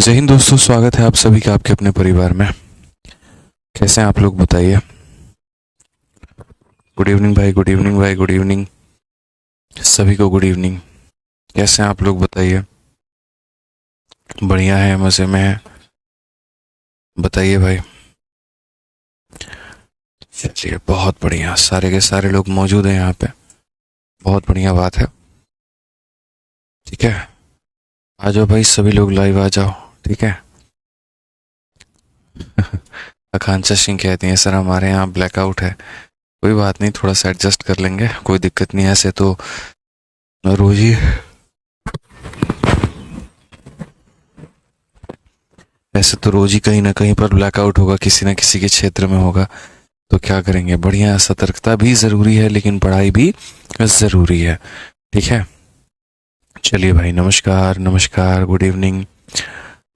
जय हिंद दोस्तों, स्वागत है आप सभी का आपके अपने परिवार में। कैसे हैं आप लोग बताइए। गुड इवनिंग भाई, गुड इवनिंग भाई, गुड इवनिंग सभी को, गुड इवनिंग। कैसे हैं आप लोग बताइए। बढ़िया है, मज़े में है, बताइए भाई। चलिए बहुत बढ़िया, सारे के सारे लोग मौजूद हैं यहाँ पे, बहुत बढ़िया बात है। ठीक है, आ जाओ भाई, सभी लोग लाइव आ जाओ। ठीक है। आकांक्षा सिंह कहती हैं सर हमारे यहाँ ब्लैकआउट है। कोई बात नहीं, थोड़ा सा एडजस्ट कर लेंगे, कोई दिक्कत नहीं है। ऐसे तो रोज ही ऐसे तो रोज ही कहीं ना कहीं पर ब्लैकआउट होगा, किसी न किसी के क्षेत्र में होगा। तो क्या करेंगे, बढ़िया। सतर्कता भी ज़रूरी है लेकिन पढ़ाई भी ज़रूरी है। ठीक है। चलिए भाई, नमस्कार नमस्कार, गुड इवनिंग।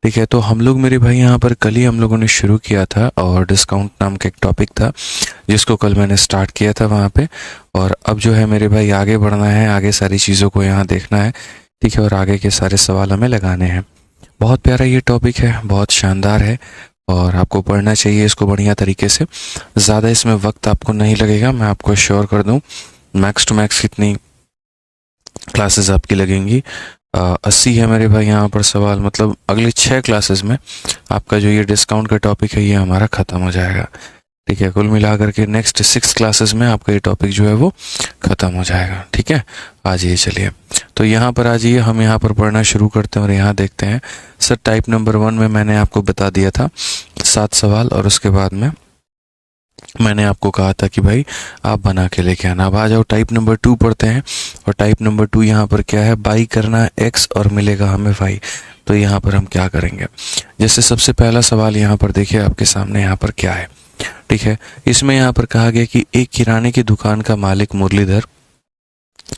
ठीक है, तो हम लोग मेरे भाई यहाँ पर कल ही हम लोगों ने शुरू किया था और डिस्काउंट नाम का एक टॉपिक था जिसको कल मैंने स्टार्ट किया था वहाँ पे। और अब जो है मेरे भाई आगे बढ़ना है, आगे सारी चीज़ों को यहाँ देखना है। ठीक है, और आगे के सारे सवाल हमें लगाने हैं। बहुत प्यारा ये टॉपिक है, बहुत शानदार है और आपको पढ़ना चाहिए इसको बढ़िया तरीके से। ज़्यादा इसमें वक्त आपको नहीं लगेगा, मैं आपको श्योर कर दूं। मैक्स टू मैक्स कितनी क्लासेस आपकी लगेंगी? 80 है मेरे भाई यहाँ पर सवाल, मतलब अगले 6 क्लासेस में आपका जो ये डिस्काउंट का टॉपिक है ये हमारा ख़त्म हो जाएगा। ठीक है, कुल मिला करके नेक्स्ट 6 क्लासेस में आपका ये टॉपिक जो है वो ख़त्म हो जाएगा। ठीक है, आ जाइए। चलिए, तो यहाँ पर आ जाइए, हम यहाँ पर पढ़ना शुरू करते हैं और यहाँ देखते हैं। सर टाइप नंबर 1 में मैंने आपको बता दिया था 7 सवाल और उसके बाद में मैंने आपको कहा था कि भाई आप बना के लेके आना। अब आ जाओ, टाइप नंबर 2 पढ़ते हैं। और टाइप नंबर 2 यहाँ पर क्या है, बाई करना है एक्स और मिलेगा हमें वाई। तो यहाँ पर हम क्या करेंगे, जैसे सबसे पहला सवाल यहाँ पर देखिए आपके सामने यहाँ पर क्या है। ठीक है, इसमें यहाँ पर कहा गया कि एक किराने की दुकान का मालिक मुरलीधर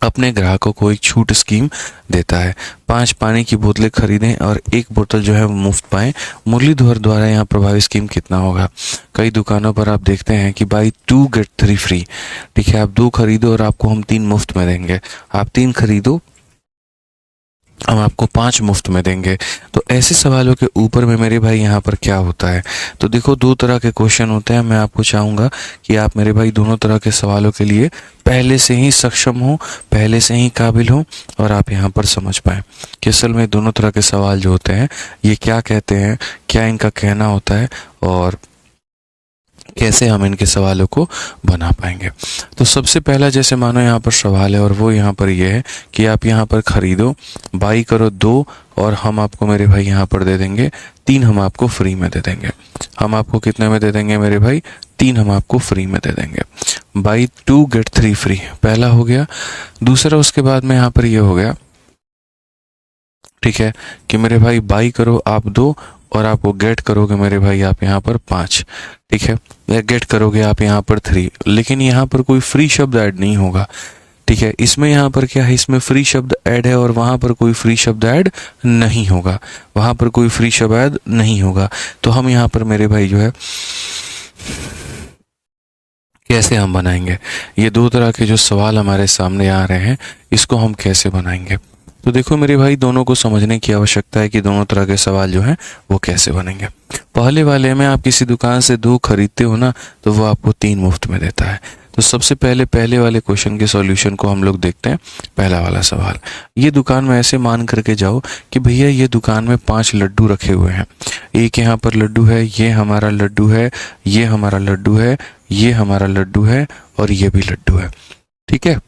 अपने ग्राहकों को एक छूट स्कीम देता है। 5 पानी की बोतलें खरीदें और एक बोतल जो है वो मुफ्त पाएं। मुरलीधर द्वारा यहाँ प्रभावी स्कीम कितना होगा? कई दुकानों पर आप देखते हैं कि बाई 2 गेट 3 फ्री। ठीक है, आप 2 खरीदो और आपको हम 3 मुफ्त में देंगे। आप 3 खरीदो, हम आपको 5 मुफ्त में देंगे। तो ऐसे सवालों के ऊपर में मेरे भाई यहाँ पर क्या होता है, तो देखो 2 तरह के क्वेश्चन होते हैं। मैं आपको चाहूँगा कि आप मेरे भाई दोनों तरह के सवालों के लिए पहले से ही सक्षम हो, पहले से ही काबिल हो और आप यहाँ पर समझ पाएँ कि असल में दोनों तरह के सवाल जो होते हैं ये क्या कहते हैं, क्या इनका कहना होता है और कैसे हम इनके सवालों को बना पाएंगे। तो सबसे पहला, जैसे मानो यहाँ पर सवाल है और वो यहाँ पर ये है कि आप यहाँ पर खरीदो, बाई करो 2 और हम आपको मेरे भाई यहाँ पर दे देंगे 3, हम आपको फ्री में दे देंगे। हम आपको कितने में दे देंगे मेरे भाई? 3 हम आपको फ्री में दे देंगे। बाई 2 गेट 3 फ्री पहला हो गया। दूसरा उसके बाद में यहाँ पर ये हो गया, ठीक है, कि मेरे भाई बाई करो आप 2 और आपको गेट करोगे मेरे भाई आप यहाँ पर 5। ठीक है, या गेट करोगे आप यहाँ पर 3, लेकिन यहाँ पर कोई फ्री शब्द ऐड नहीं होगा। ठीक है, इसमें यहाँ पर क्या है, इसमें फ्री शब्द ऐड है और वहाँ पर कोई फ्री शब्द ऐड नहीं होगा, वहाँ पर कोई फ्री शब्द ऐड नहीं होगा। तो हम यहाँ पर मेरे भाई जो है कैसे हम बनाएंगे, ये 2 तरह के जो सवाल हमारे सामने आ रहे हैं इसको हम कैसे बनाएंगे? तो देखो मेरे भाई, दोनों को समझने की आवश्यकता है कि दोनों तरह के सवाल जो हैं वो कैसे बनेंगे। पहले वाले में आप किसी दुकान से 2 खरीदते हो ना, तो वो आपको 3 मुफ्त में देता है। तो सबसे पहले वाले क्वेश्चन के सॉल्यूशन को हम लोग देखते हैं। पहला वाला सवाल, ये दुकान में ऐसे मान करके जाओ कि भैया ये दुकान में 5 लड्डू रखे हुए हैं। एक यहाँ पर लड्डू है, ये हमारा लड्डू है, ये हमारा लड्डू है, ये हमारा लड्डू है और ये भी लड्डू है। ठीक है,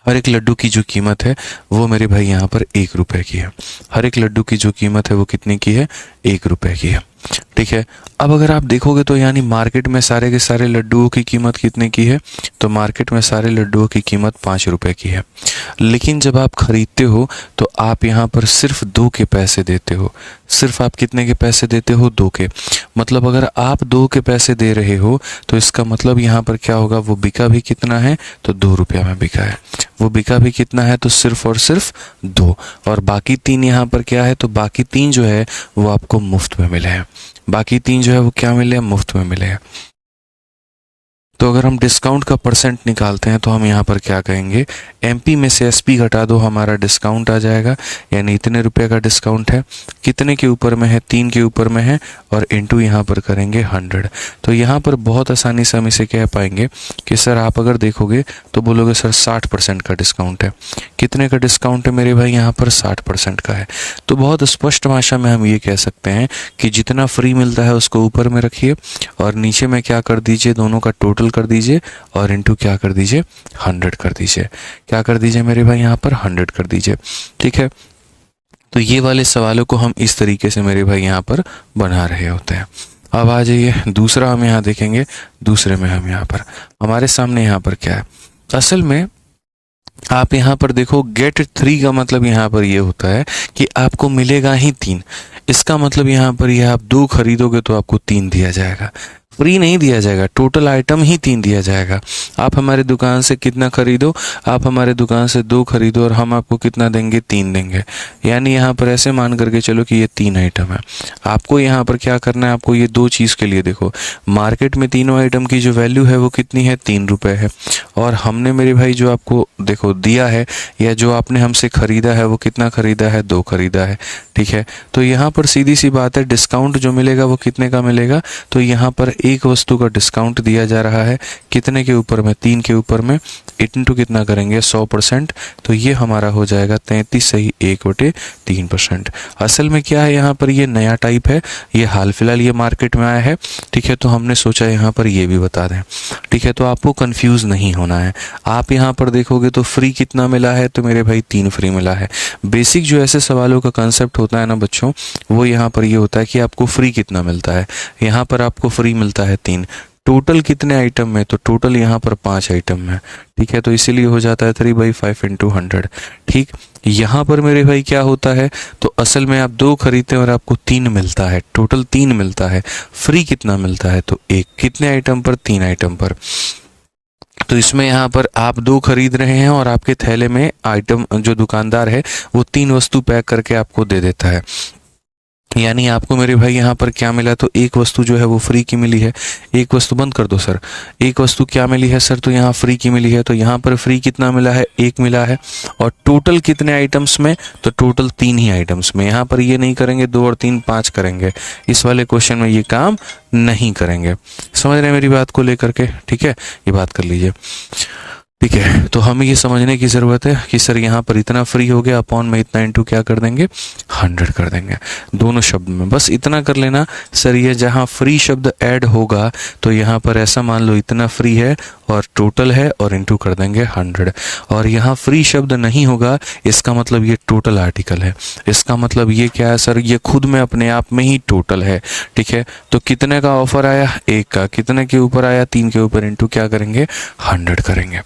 हर एक लड्डू की जो कीमत है वो मेरे भाई यहाँ पर 1 रुपए की है। हर एक लड्डू की जो कीमत है वो कितने की है? 1 रुपए की है। ठीक है, अब अगर आप देखोगे तो यानी मार्केट में सारे के सारे लड्डुओं की कीमत कितने की है? तो मार्केट में सारे लड्डुओं की कीमत 5 रुपए की है। लेकिन जब आप खरीदते हो तो आप यहाँ पर सिर्फ 2 के पैसे देते हो। सिर्फ आप कितने के पैसे देते हो? 2 के। मतलब अगर आप 2 के पैसे दे रहे हो तो इसका मतलब यहाँ पर क्या होगा, वो बिका भी कितना है? तो 2 रुपया में बिका है। वो बिका भी कितना है? तो सिर्फ और सिर्फ 2। और बाकी 3 यहाँ पर क्या है? तो बाकी 3 जो है वो आपको मुफ्त में मिले हैं। बाकी 3 जो है वो क्या मिले हैं? मुफ्त में मिले हैं। तो अगर हम डिस्काउंट का परसेंट निकालते हैं तो हम यहाँ पर क्या कहेंगे, एमपी में से एसपी घटा दो, हमारा डिस्काउंट आ जाएगा, यानी इतने रुपए का डिस्काउंट है, कितने के ऊपर में है, 3 के ऊपर में है, और इनटू यहाँ पर करेंगे 100। तो यहाँ पर बहुत आसानी से हम इसे कह पाएंगे कि सर आप अगर देखोगे तो बोलोगे सर 60% का डिस्काउंट है। कितने का डिस्काउंट है मेरे भाई, यहाँ पर 60% का है। तो बहुत स्पष्ट भाषा में हम ये कह सकते हैं कि जितना फ्री मिलता है उसको ऊपर में रखिए और नीचे में क्या कर दीजिए, दोनों का टोटल कर दीजिए और इनटू क्या कर दीजिए, 100 कर दीजिए। क्या कर दीजिए मेरे भाई, यहाँ पर 100 कर दीजिए। ठीक है, तो ये वाले सवालों को हम इस तरीके से मेरे भाई यहाँ पर बना रहे होते हैं। अब आ जाइए दूसरा हम यहाँ देखेंगे। दूसरे में हम यहाँ पर, हमारे सामने यहाँ पर क्या है, असल में आप यहाँ पर देखो गेट 3 का मतलब यहाँ पर ये होता है कि आपको मिलेगा ही 3। इसका मतलब यहाँ पर ये आप 2 खरीदोगे तो आपको 3 दिया जाएगा, फ्री नहीं दिया जाएगा, टोटल आइटम ही 3 दिया जाएगा। आप हमारे दुकान से कितना खरीदो, आप हमारे दुकान से 2 खरीदो और हम आपको कितना देंगे, 3 देंगे। यानी यहाँ पर ऐसे मान करके चलो कि ये 3 आइटम है। आपको यहाँ पर क्या करना है, आपको ये 2 चीज़ के लिए देखो, मार्केट में तीनों आइटम की जो वैल्यू है वो कितनी है, 3 रुपये है, और हमने मेरे भाई जो आपको देखो दिया है या जो आपने हमसे खरीदा है वो कितना खरीदा है, 2 खरीदा है। ठीक है, तो यहाँ पर सीधी सी बात है, डिस्काउंट जो मिलेगा वो कितने का मिलेगा, तो यहाँ पर एक वस्तु का डिस्काउंट दिया जा रहा है, कितने के ऊपर में, 3 के ऊपर में, इनटू कितना करेंगे, 100%। तो ये हमारा हो जाएगा 33 सही 1/3%। असल में क्या है, यहाँ पर ये नया टाइप है, ये हाल फिलहाल ये मार्केट में आया है। ठीक है, तो हमने सोचा यहाँ पर ये भी बता दें। ठीक है, तो आपको कंफ्यूज नहीं होना है। आप यहाँ पर देखोगे तो फ्री कितना मिला है, तो मेरे भाई 3 फ्री मिला है। बेसिक जो ऐसे सवालों का कंसेप्ट होता है ना बच्चों, वो यहाँ पर ये होता है कि आपको फ्री कितना मिलता है। यहाँ पर आपको फ्री मिलता है 3, टोटल कितने आइटम में, तो टोटल यहाँ पर 5 आइटम में। ठीक है, तो इसीलिए हो जाता है 3/5 × 100। ठीक, यहाँ पर मेरे भाई क्या होता है, तो असल में आप 2 खरीदते हैं और आपको 3 मिलता है, टोटल 3 मिलता है। फ्री कितना मिलता है, तो 1, कितने आइटम पर, 3 आइटम पर। तो इसमें यहाँ पर आप 2 खरीद रहे हैं और आपके थैले में आइटम जो दुकानदार है वो 3 वस्तु पैक करके आपको दे देता है। यानी आपको मेरे भाई यहाँ पर क्या मिला, तो एक वस्तु जो है वो फ्री की मिली है। एक वस्तु बंद कर दो सर, एक वस्तु क्या मिली है सर, तो यहाँ फ्री की मिली है। तो यहाँ पर फ्री कितना मिला है, 1 मिला है। और टोटल कितने आइटम्स में, तो टोटल 3 ही आइटम्स में। यहाँ पर ये नहीं करेंगे 2 और 3 5 करेंगे, इस वाले क्वेश्चन में ये काम नहीं करेंगे। समझ रहे हैं मेरी बात को लेकर के, ठीक है, ये बात कर लीजिए। ठीक है, तो हमें ये समझने की ज़रूरत है कि सर यहाँ पर इतना फ्री हो गया, अपॉन में इतना इनटू क्या कर देंगे, 100 कर देंगे दोनों शब्द में। बस इतना कर लेना सर, ये जहाँ फ्री शब्द ऐड होगा तो यहाँ पर ऐसा मान लो इतना फ्री है और टोटल है और इनटू कर देंगे 100। और यहाँ फ्री शब्द नहीं होगा, इसका मतलब ये टोटल आर्टिकल है। इसका मतलब ये क्या है सर, ये खुद में अपने आप में ही टोटल है। ठीक है, तो कितने का ऑफर आया, 1 का, कितने के ऊपर आया, 3 के ऊपर, इनटू क्या करेंगे, 100 करेंगे।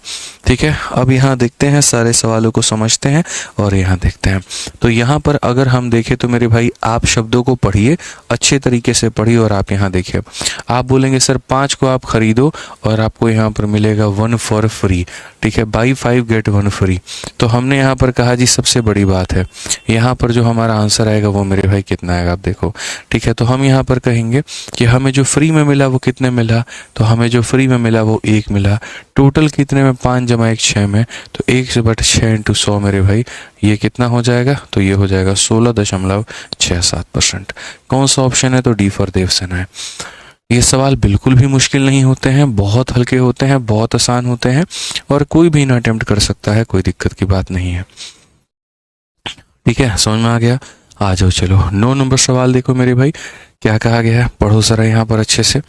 ठीक है, अब यहाँ देखते हैं, सारे सवालों को समझते हैं और यहाँ देखते हैं। तो यहाँ पर अगर हम देखें तो मेरे भाई आप शब्दों को पढ़िए, अच्छे तरीके से पढ़िए और आप यहाँ देखिए। आप बोलेंगे सर 5 को आप खरीदो और आपको यहाँ पर मिलेगा 1 फॉर फ्री। ठीक है, बाई 5 गेट 1 फ्री। तो हमने यहाँ पर कहा जी सबसे बड़ी बात है, यहाँ पर जो हमारा आंसर आएगा वो मेरे भाई कितना आएगा, आप देखो। ठीक है, तो हम यहाँ पर कहेंगे कि हमें जो फ्री में मिला वो कितने मिला, तो हमें जो फ्री में मिला वो 1 मिला। टोटल कितने में, 5 + 1 6 में, तो 1/6 × 100 मेरे भाई ये कितना हो जाएगा, तो ये हो जाएगा 16.67%। कौन सा ऑप्शन है, तो डी फॉर देवसेना है। ये सवाल बिल्कुल भी मुश्किल नहीं होते हैं, बहुत हल्के होते हैं, बहुत आसान होते हैं और कोई भी ना अटेम्प्ट कर सकता है, कोई दिक्कत की बात नहीं है। ठीक है, समझ में आ गया। आ जाओ चलो 9 नंबर सवाल देखो मेरे भाई, क्या कहा गया है, पढ़ो जरा यहाँ पर अच्छे से,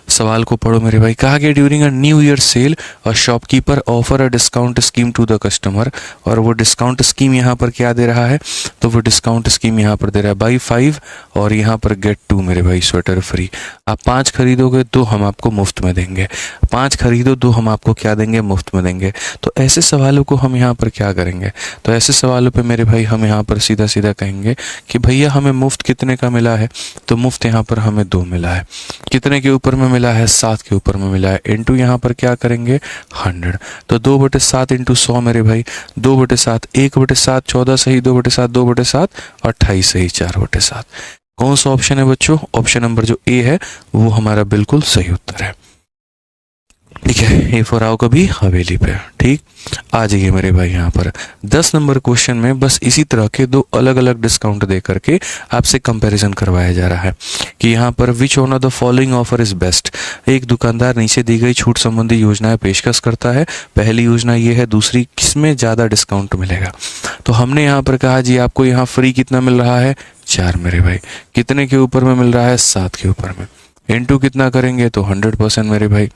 सवाल को पढ़ो मेरे भाई। कहा गया during a new year sale a shopkeeper offer a discount scheme to the customer. और वो डिस्काउंट स्कीम यहाँ पर क्या दे रहा है, तो वो डिस्काउंट स्कीम यहाँ पर दे रहा है बाई 5 और यहाँ पर गेट 2 मेरे भाई स्वेटर फ्री। आप 5 खरीदोगे तो हम आपको मुफ्त में देंगे, 5 खरीदो तो हम आपको क्या देंगे, मुफ्त में देंगे। तो ऐसे सवालों को हम यहाँ पर क्या करेंगे, तो ऐसे सवालों पर मेरे भाई हम यहाँ पर सीधा सीधा कहेंगे कि भैया हमें मुफ्त कितने का मिला है, तो मुफ्त यहाँ पर हमें 2 मिला है। कितने के ऊपर में मिला है, 7 के ऊपर में मिला है। इनटू यहाँ पर क्या करेंगे, 100। तो 2/7 × 100 मेरे भाई, 2/7 1/7 14 सही, 2/7 2/7 28 सही, 4/7। कौन सा ऑप्शन है बच्चों, ऑप्शन नंबर जो ए है वो हमारा बिल्कुल सही उत्तर है। ठीक है, ए फॉर आओ कभी हवेली पे। ठीक, आ जाइए मेरे भाई यहाँ पर 10 नंबर क्वेश्चन में बस इसी तरह के दो अलग अलग डिस्काउंट दे करके आपसे कंपैरिजन करवाया जा रहा है कि यहाँ पर which one of the following offer is best. एक दुकानदार नीचे दी गई छूट संबंधी योजनाएं पेशकश करता है, पहली योजना ये है, दूसरी किसमें ज़्यादा डिस्काउंट मिलेगा। तो हमने यहाँ पर कहा जी आपको यहाँ फ्री कितना मिल रहा है 4 मेरे भाई, कितने के ऊपर में मिल रहा है 7 के ऊपर में, इनटू कितना करेंगे तो 100% मेरे भाई।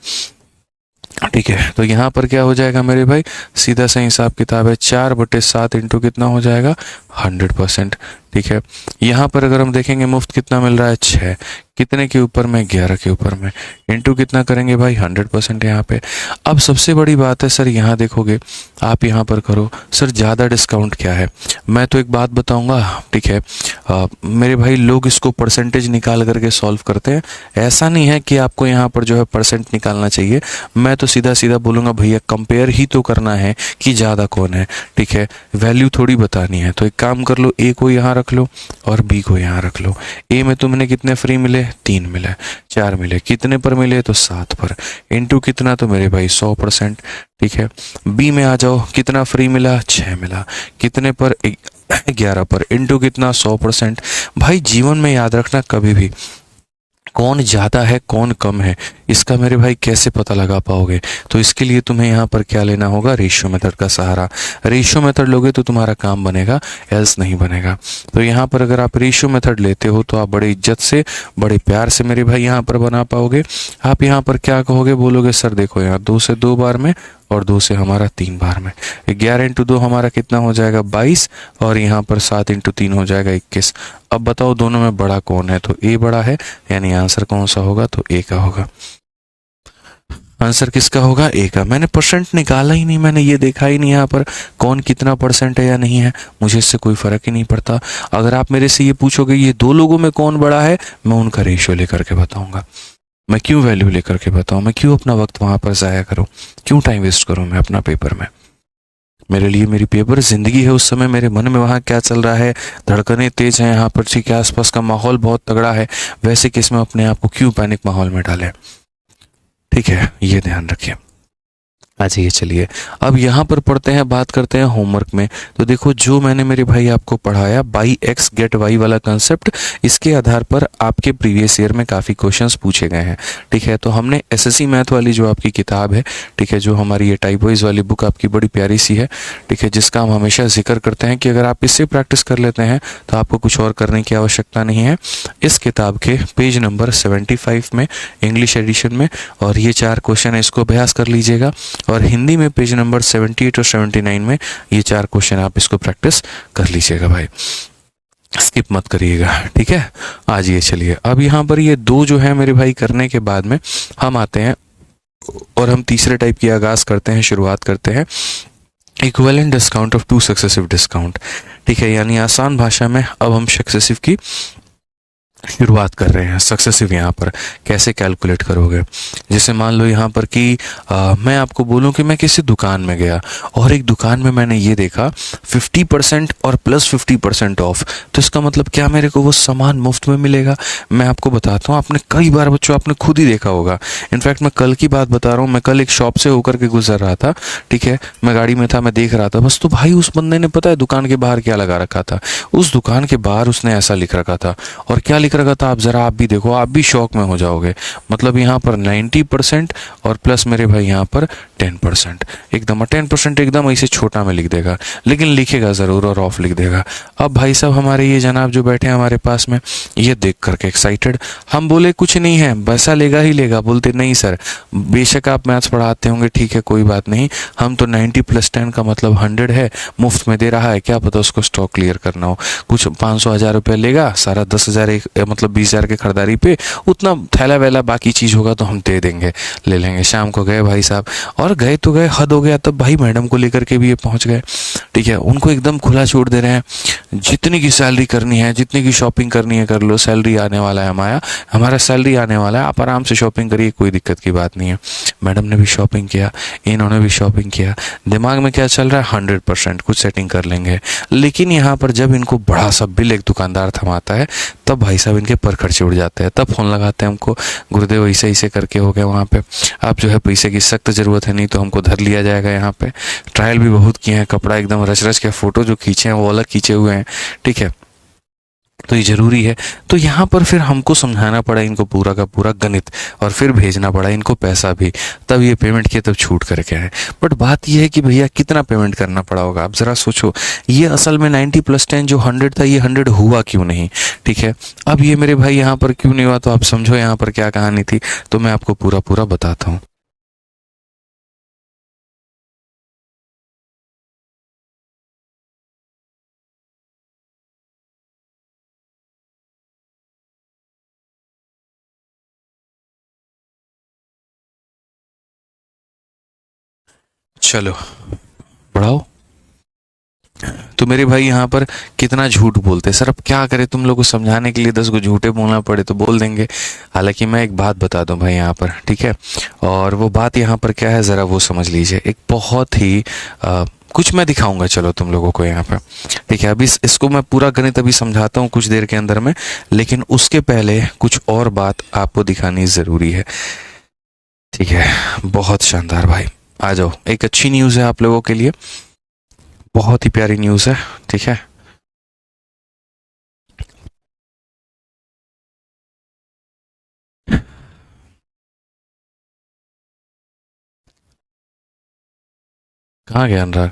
ठीक है, तो यहाँ पर क्या हो जाएगा मेरे भाई, सीधा सा हिसाब किताब है, 4/7 इंटू कितना हो जाएगा 100%। ठीक है, यहाँ पर अगर हम देखेंगे मुफ्त कितना मिल रहा है 6, कितने के ऊपर में 11 के ऊपर में, इंटू कितना करेंगे भाई 100% यहाँ पे। अब सबसे बड़ी बात है सर, यहाँ देखोगे आप यहाँ पर करो सर ज़्यादा डिस्काउंट क्या है, मैं तो एक बात बताऊँगा। ठीक है, मेरे भाई लोग इसको परसेंटेज निकाल करके सॉल्व करते हैं, ऐसा नहीं है कि आपको यहाँ पर जो है परसेंट निकालना चाहिए। मैं तो सीधा सीधा बोलूँगा भैया कंपेयर ही तो करना है कि ज़्यादा कौन है। ठीक है, वैल्यू थोड़ी बतानी है। तो एक काम कर लो, ए को यहाँ रख लो और बी को यहाँ रख लो। ए में तुमने कितने फ्री मिले 3 मिले, 4 मिले, कितने पर मिले तो 7 पर, इनटू कितना तो मेरे भाई 100%। ठीक है, बी में आ जाओ, कितना फ्री मिला 6 मिला, कितने पर 11 पर, इनटू कितना 100%। भाई जीवन में याद रखना कभी भी कौन ज़्यादा है कौन कम है इसका मेरे भाई कैसे पता लगा पाओगे। तो इसके लिए तुम्हें यहाँ पर क्या लेना होगा, रेशियो मेथड का सहारा। रेशियो मेथड लोगे तो तुम्हारा काम बनेगा, एल्स नहीं बनेगा। तो यहाँ पर अगर आप रेशियो मेथड लेते हो तो आप बड़े इज्जत से बड़े प्यार से मेरे भाई यहाँ पर बना पाओगे। आप यहाँ पर क्या कहोगे, बोलोगे सर देखो यहाँ 2 से 2 बार में और 2 से हमारा 3 बार में, 11 इंटू 2 हमारा कितना हो जाएगा 22 और यहाँ पर 7 इंटू 3 हो जाएगा 21। अब बताओ दोनों में बड़ा कौन है, तो ए बड़ा है, यानी आंसर कौन सा होगा तो ए का होगा। आंसर किसका होगा, ए का। मैंने परसेंट निकाला ही नहीं, मैंने ये देखा ही नहीं यहाँ पर कौन कितना परसेंट है या नहीं है, मुझे इससे कोई फर्क ही नहीं पड़ता। अगर आप मेरे से ये पूछोगे ये 2 लोगों में कौन बड़ा है, मैं उनका रेशियो लेकर के बताऊंगा। मैं क्यों वैल्यू लेकर के बताऊं, मैं क्यों अपना वक्त वहां पर ज़ाया करूं, क्यों टाइम वेस्ट करूं मैं अपना पेपर में। मेरे लिए मेरी पेपर ज़िंदगी है, उस समय मेरे मन में वहाँ क्या चल रहा है, धड़कनें तेज हैं यहाँ पर, ठीक है, आसपास का माहौल बहुत तगड़ा है, वैसे केस में अपने आप को क्यों पैनिक माहौल में डालें। ठीक है, ये ध्यान रखिए। अच्छा ये चलिए अब यहाँ पर पढ़ते हैं, बात करते हैं होमवर्क में। तो देखो जो मैंने मेरे भाई आपको पढ़ाया बाई एक्स गेट वाई वाला कंसेप्ट, इसके आधार पर आपके प्रीवियस ईयर में काफ़ी क्वेश्चंस पूछे गए हैं। ठीक है, तो हमने एसएससी मैथ वाली जो आपकी किताब है, ठीक है, जो हमारी ये टाइप वाइज वाली बुक आपकी बड़ी प्यारी सी है, ठीक है, जिसका हम हमेशा जिक्र करते हैं कि अगर आप इससे प्रैक्टिस कर लेते हैं तो आपको कुछ और करने की आवश्यकता नहीं है। इस किताब के पेज नंबर 75 में इंग्लिश एडिशन में, और ये 4 क्वेश्चन है, इसको अभ्यास कर लीजिएगा। और हिंदी में पेज नंबर 78 और 79 में ये 4 क्वेश्चन आप इसको प्रैक्टिस कर लीजिएगा भाई, स्किप मत करिएगा। ठीक है, आज ये चलिए अब यहाँ पर ये 2 जो है मेरे भाई करने के बाद में हम आते हैं और हम तीसरे टाइप की आगाज करते हैं, शुरुआत करते हैं, equivalent discount of 2 successive discount. ठीक है, यानी आसान भाषा में अब हम सक्सेसिव की शुरुआत कर रहे हैं। सक्सेसिव यहाँ पर कैसे कैलकुलेट करोगे, जैसे मान लो यहाँ पर कि मैं आपको बोलूँ कि मैं किसी दुकान में गया और एक दुकान में मैंने ये देखा 50% और प्लस 50% ऑफ, तो इसका मतलब क्या मेरे को वो सामान मुफ्त में मिलेगा। मैं आपको बताता हूँ, आपने कई बार बच्चों आपने खुद ही देखा होगा। इनफैक्ट मैं कल की बात बता रहा हूँ, मैं कल एक शॉप से होकर के गुजर रहा था, ठीक है, मैं गाड़ी में था, मैं देख रहा था बस, तो भाई उस बंदे ने पता है दुकान के बाहर क्या लगा रखा था, उस दुकान के बाहर उसने ऐसा लिख रखा था, और क्या लिख रखा था आप जरा आप भी देखो, आप भी शौक में हो जाओगे। मतलब यहाँ पर 90% और प्लस मेरे भाई यहाँ पर 10%, एकदम 10% एकदम ऐसे छोटा में लिख देगा, लेकिन लिखेगा जरूर और ऑफ लिख देगा। अब भाई साहब हमारे ये जनाब जो बैठे हैं हमारे पास में, ये देख करके एक्साइटेड, हम बोले कुछ नहीं है, पैसा लेगा ही लेगा। बोलते नहीं सर, बेशक आप मैथ्स पढ़ाते होंगे, ठीक है कोई बात नहीं, हम तो 90 + 10 का मतलब 100 है, मुफ्त में दे रहा है, क्या पता उसको स्टॉक क्लियर करना हो, कुछ 500-1000 रुपया लेगा, सारा 10,000 मतलब 20,000 की खरीदारी पे उतना थैला वैला बाकी चीज होगा तो हम दे देंगे, ले लेंगे। शाम को गए भाई साहब, और गए तो गए, हद हो गया, तब भाई मैडम को लेकर के भी ये पहुंच गए, ठीक है, उनको एकदम खुला छोड़ दे रहे हैं, जितनी की सैलरी करनी है, जितनी की शॉपिंग करनी है कर लो, सैलरी आने वाला है, हमारा सैलरी आने वाला है, आप आराम से शॉपिंग करिए, कोई दिक्कत की बात नहीं है। मैडम ने भी शॉपिंग किया, इन्होंने भी शॉपिंग किया, दिमाग में क्या चल रहा है 100% कुछ सेटिंग कर लेंगे। लेकिन यहाँ पर जब इनको बड़ा सा बिल एक दुकानदार थमाता है, तब भाई साहब इनके पर खर्चे उड़ जाते हैं। तब फ़ोन लगाते हैं हमको, गुरुदेव ऐसे ऐसे करके हो गया वहाँ पे, आप जो है पैसे की सख्त ज़रूरत है, नहीं तो हमको धर लिया जाएगा यहाँ पे। ट्रायल भी बहुत किए हैं, कपड़ा एकदम रच रच के, फ़ोटो जो खींचे हैं वो अलग खींचे हुए हैं, ठीक है। तो ये ज़रूरी है। तो यहाँ पर फिर हमको समझाना पड़ा इनको पूरा का पूरा गणित, और फिर भेजना पड़ा इनको पैसा भी, तब ये पेमेंट किए, तब छूट करके आए। बट बात ये है कि भैया कितना पेमेंट करना पड़ा होगा, आप ज़रा सोचो। ये असल में 90 + 10 जो 100 था, ये 100 हुआ क्यों नहीं, ठीक है। अब ये मेरे भाई यहाँ पर क्यों नहीं हुआ, तो आप समझो यहाँ पर क्या कहानी थी, तो मैं आपको पूरा पूरा बताता हूँ। चलो बढ़ाओ। तो मेरे भाई यहाँ पर कितना झूठ बोलते हैं सर, अब क्या करें, तुम लोग को समझाने के लिए 10 को झूठे बोलना पड़े तो बोल देंगे। हालांकि मैं एक बात बता दूं भाई यहाँ पर, ठीक है, और वो बात यहाँ पर क्या है ज़रा वो समझ लीजिए। एक बहुत ही कुछ मैं दिखाऊंगा चलो तुम लोगों को यहाँ पर, ठीक है। अभी इसको मैं पूरा गणित अभी समझाता हूँ कुछ देर के अंदर में, लेकिन उसके पहले कुछ और बात आपको दिखानी ज़रूरी है, ठीक है। बहुत शानदार भाई, आ जाओ। एक अच्छी न्यूज़ है आप लोगों के लिए, बहुत ही प्यारी न्यूज़ है, ठीक है। कहाँ गया अनुराग?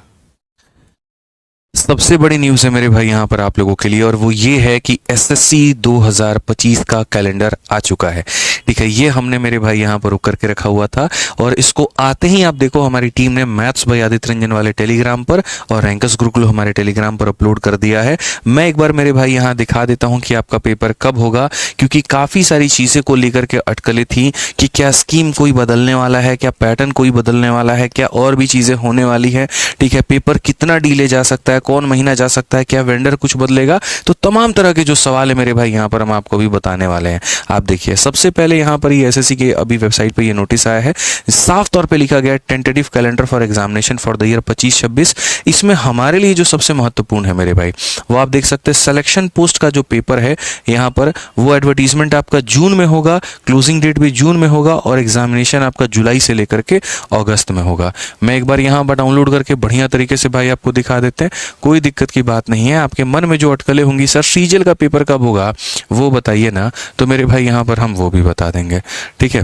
सबसे बड़ी न्यूज़ है मेरे भाई यहाँ पर आप लोगों के लिए, और वो ये है कि एसएससी 2025 का कैलेंडर आ चुका है, ठीक है। ये हमने मेरे भाई यहाँ पर रुक करके रखा हुआ था, और इसको आते ही आप देखो हमारी टीम ने मैथ्स भाई आदित्य रंजन वाले टेलीग्राम पर और रैंकर्स गुरुकुल हमारे टेलीग्राम पर अपलोड कर दिया है। मैं एक बार मेरे भाई यहाँ दिखा देता हूँ कि आपका पेपर कब होगा, क्योंकि काफ़ी सारी चीज़ें को लेकर के अटकलें थी कि क्या स्कीम कोई बदलने वाला है, क्या पैटर्न कोई बदलने वाला है, क्या और भी चीज़ें होने वाली है, ठीक है। पेपर कितना डिले जा सकता है, कौन महीना जा सकता है, क्या वेंडर कुछ बदलेगा, तो तमाम तरह के जो सवाल है मेरे भाई यहाँ पर हम आपको भी बताने वाले हैं। आप देखिए सबसे पहले यहाँ पर ये एसएससी के अभी वेबसाइट पे ये नोटिस आया है, साफ तौर पे लिखा गया है tentative calendar for examination for the year 25-26। इसमें हमारे लिए जो सबसे महत्वपूर्ण है मेरे भाई, वो आप देख सकते हैं सिलेक्शन पोस्ट का जो पेपर है यहाँ पर, वो एडवर्टीजमेंट आपका जून में होगा, क्लोजिंग डेट भी जून में होगा, और एग्जामिनेशन आपका जुलाई से लेकर के अगस्त में होगा। मैं एक बार यहाँ पर डाउनलोड करके बढ़िया तरीके से भाई आपको दिखा देते हैं, कोई दिक्कत की बात नहीं है। आपके मन में जो अटकलें होंगी सर सीजल का पेपर कब होगा वो बताइए ना, तो मेरे भाई यहाँ पर हम वो भी बता देंगे, ठीक है।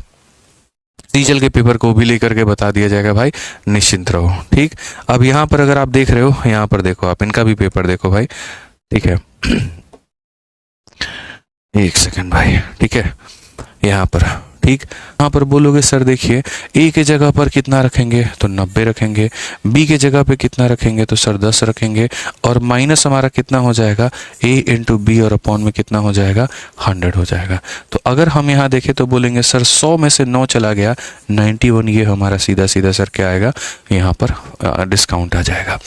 सीजल के पेपर को भी लेकर के बता दिया जाएगा भाई, निश्चिंत रहो, ठीक। अब यहाँ पर अगर आप देख रहे हो, यहाँ पर देखो आप इनका भी पेपर देखो भाई, ठीक है। एक सेकंड भाई, ठीक है, यहाँ पर, ठीक। यहाँ पर बोलोगे सर देखिए ए के जगह पर कितना रखेंगे, तो 90 रखेंगे, बी के जगह पे कितना रखेंगे, तो सर 10 रखेंगे, और माइनस हमारा कितना हो जाएगा, ए इंटू बी, और अपॉन में कितना हो जाएगा, 100 हो जाएगा। तो अगर हम यहाँ देखें तो बोलेंगे सर 100 में से 9 चला गया, 91, ये हमारा सीधा सीधा सर क्या आएगा, यहाँ पर डिस्काउंट आ जाएगा,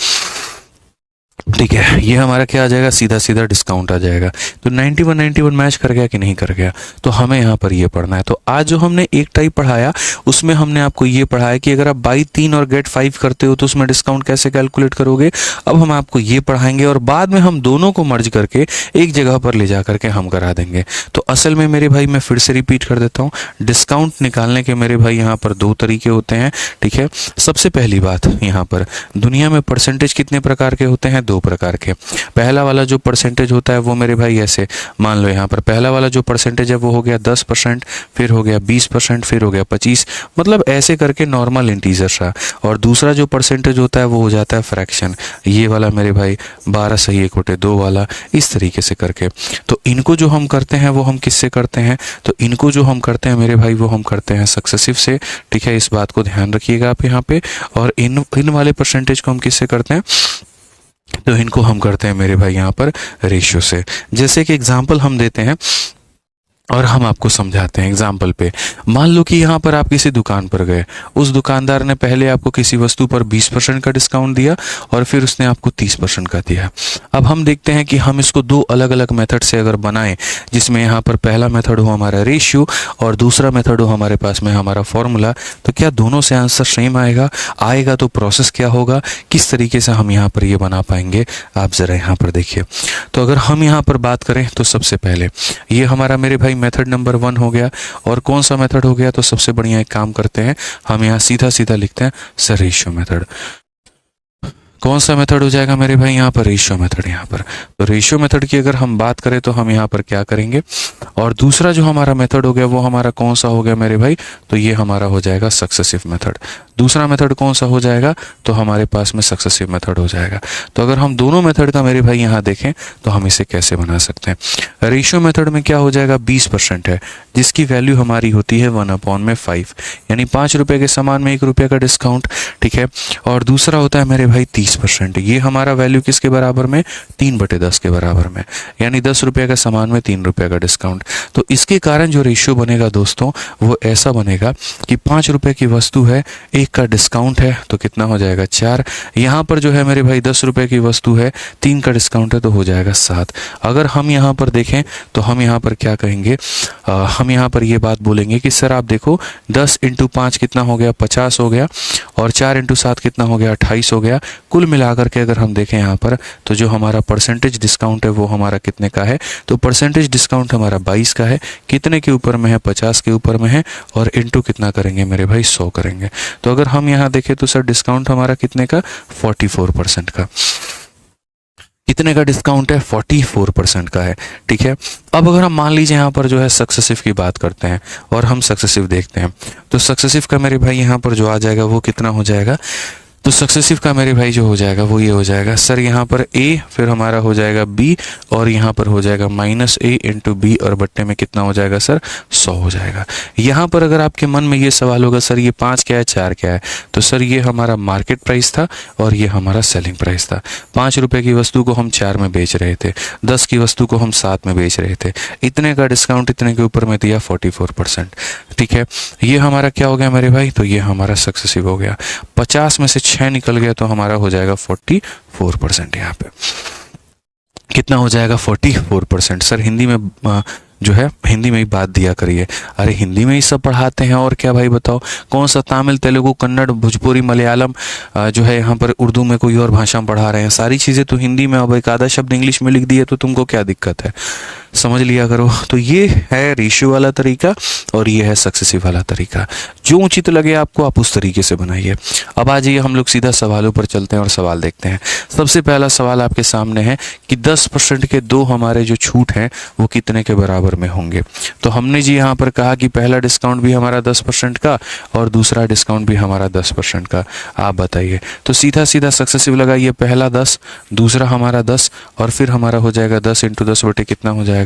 ठीक है। ये हमारा क्या आ जाएगा, सीधा सीधा डिस्काउंट आ जाएगा। तो 91 मैच कर गया कि नहीं कर गया, तो हमें यहाँ पर ये पढ़ना है। तो आज जो हमने एक टाइप पढ़ाया उसमें हमने आपको ये पढ़ाया कि अगर आप बाई 3 और गेट 5 करते हो तो उसमें डिस्काउंट कैसे कैलकुलेट करोगे। अब हम आपको ये पढ़ाएंगे और बाद में हम दोनों को मर्ज करके एक जगह पर ले जा करके हम करा देंगे। तो असल में मेरे भाई मैं फिर से रिपीट कर देता हूँ, डिस्काउंट निकालने के मेरे भाई यहाँ पर 2 तरीके होते हैं, ठीक है। सबसे पहली बात, यहाँ पर दुनिया में परसेंटेज कितने प्रकार के होते हैं, 2 प्रकार के। पहला वाला जो परसेंटेज होता है वो मेरे भाई ऐसे मान लो, यहाँ पर पहला वाला जो परसेंटेज है वो हो गया 10%, फिर हो गया 20%, फिर हो गया 25, मतलब ऐसे करके नॉर्मल इंटीजर सा। और दूसरा जो परसेंटेज होता है वो हो जाता है फ्रैक्शन, ये वाला मेरे भाई 12 सही 1 बटे 2 वाला, इस तरीके से करके। तो इनको जो हम करते हैं वो हम किससे करते हैं, तो इनको जो हम करते हैं मेरे भाई वो हम करते हैं सक्सेसिव से, ठीक है। इस बात को ध्यान रखिएगा आप यहाँ पे। और इन वाले परसेंटेज को हम किससे करते हैं, तो इनको हम करते हैं मेरे भाई यहाँ पर रेशियो से। जैसे कि एग्जांपल हम देते हैं, और हम आपको समझाते हैं एग्जाम्पल पे। मान लो कि यहाँ पर आप किसी दुकान पर गए, उस दुकानदार ने पहले आपको किसी वस्तु पर 20% का डिस्काउंट दिया और फिर उसने आपको 30% का दिया। अब हम देखते हैं कि हम इसको दो अलग अलग मेथड से अगर बनाएं, जिसमें यहाँ पर पहला मेथड हो हमारा रेशियो और दूसरा मेथड हो हमारे पास में हमारा फॉर्मूला, तो क्या दोनों से आंसर सेम आएगा? आएगा तो प्रोसेस क्या होगा, किस तरीके से हम यहाँ पर ये बना पाएंगे, आप ज़रा यहाँ पर देखिए। तो अगर हम यहाँ पर बात करें तो सबसे पहले ये हमारा मेरे भाई मेथड नंबर 1 हो गया। और कौन सा मेथड हो गया? तो सबसे बढ़िया एक काम करते हैं, हम यहाँ सीधा सीधा लिखते हैं सर रेशियो मेथड। कौन सा मेथड हो जाएगा मेरे भाई? यहाँ पर रेशियो मेथड। यहाँ पर तो रेशियो मेथड की अगर हम बात करें तो हम यहाँ पर क्या करेंगे, और दूसरा जो हमारा मेथड हो गया वो हमारा कौन सा हो गया मेरे भाई? तो ये हमारा हो जाएगा सक्सेसिव मेथड। दूसरा मेथड कौन सा हो जाएगा? तो हमारे पास में सक्सेसिव मेथड हो जाएगा। तो अगर हम दोनों मेथड का मेरे भाई यहाँ देखें तो हम इसे कैसे बना सकते हैं? रेशियो मेथड में क्या हो जाएगा? 20% है, जिसकी वैल्यू हमारी होती है 1/5, यानी 5 रुपए के सामान में 1 रुपये का डिस्काउंट। ठीक है। और दूसरा होता है मेरे भाई 30%, ये हमारा वैल्यू किसके बराबर में? 3/10 के बराबर में, यानी 10 रुपये का सामान में 3 रुपये का डिस्काउंट। तो इसके कारण जो रेशियो बनेगा दोस्तों वो ऐसा बनेगा कि 5 रुपये की वस्तु है, एक का डिस्काउंट है तो कितना हो जाएगा? 4। यहाँ पर जो है मेरे भाई 10 रुपये की वस्तु है, 3 का डिस्काउंट है तो हो जाएगा 7। अगर हम यहाँ पर देखें तो हम यहाँ पर क्या कहेंगे, हम यहाँ पर ये बात बोलेंगे कि सर आप देखो 10 × 5 कितना हो गया? 50 हो गया, और 4 × 7 कितना हो गया? 28 हो गया। कुल मिलाकर के अगर हम देखें यहाँ पर तो जो हमारा परसेंटेज डिस्काउंट है वो हमारा कितने का है? तो परसेंटेज डिस्काउंट हमारा 22 का है। कितने के ऊपर में है? 50 के ऊपर में है। और इंटू कितना करेंगे मेरे भाई? 100 करेंगे। तो अगर हम यहाँ देखें तो सर डिस्काउंट हमारा कितने का? 44% का। कितने का डिस्काउंट है? 44% का है। ठीक है। अब अगर हम मान लीजिए यहाँ पर जो है सक्सेसिव की बात करते हैं और हम सक्सेसिव देखते हैं, तो सक्सेसिव का मेरे भाई यहाँ पर जो आ जाएगा वो कितना हो जाएगा? तो सक्सेसिव का मेरे भाई जो हो जाएगा वो ये हो जाएगा सर, यहाँ पर a, फिर हमारा हो जाएगा b, और यहाँ पर हो जाएगा -a × b, और बट्टे में कितना हो जाएगा सर? 100 हो जाएगा। यहाँ पर अगर आपके मन में ये सवाल होगा सर ये 5 क्या है, 4 क्या है, तो सर ये हमारा मार्केट प्राइस था और ये हमारा सेलिंग प्राइस था। 5 रुपये की वस्तु को हम 4 में बेच रहे थे, 10 की वस्तु को हम 7 में बेच रहे थे, इतने का डिस्काउंट इतने के ऊपर में दिया 44%। ठीक है। ये हमारा क्या हो गया मेरे भाई? तो ये हमारा सक्सेसिव हो गया। 50 में से 6 निकल गया तो हमारा हो जाएगा 44%। यहाँ पे कितना हो जाएगा? 44%। सर हिंदी में जो है हिंदी में ही बात दिया करिए। अरे हिंदी में ही सब पढ़ाते हैं और क्या भाई बताओ, कौन सा तमिल तेलुगु कन्नड़ भोजपुरी मलयालम जो है यहाँ पर उर्दू में कोई और भाषा में पढ़ा रहे हैं? सारी चीज़ें तो हिंदी में। अब एक आधा शब्द इंग्लिश में लिख दिए तो तुमको क्या दिक्कत है? समझ लिया करो। तो ये है रेशियो वाला तरीका और ये है सक्सेसिव वाला तरीका। जो उचित लगे आपको आप उस तरीके से बनाइए। अब आ जाइए हम लोग सीधा सवालों पर चलते हैं और सवाल देखते हैं। सबसे पहला सवाल आपके सामने है कि 10% के दो हमारे जो छूट हैं वो कितने के बराबर में होंगे। तो हमने जी यहाँ पर कहा कि पहला डिस्काउंट भी हमारा 10% का और दूसरा डिस्काउंट भी हमारा 10% का। आप बताइए। तो सीधा सीधा सक्सेसिव लगाइए, पहला 10, दूसरा हमारा 10, और फिर हमारा हो जाएगा 10 × 10 बटे कितना हो जाएगा?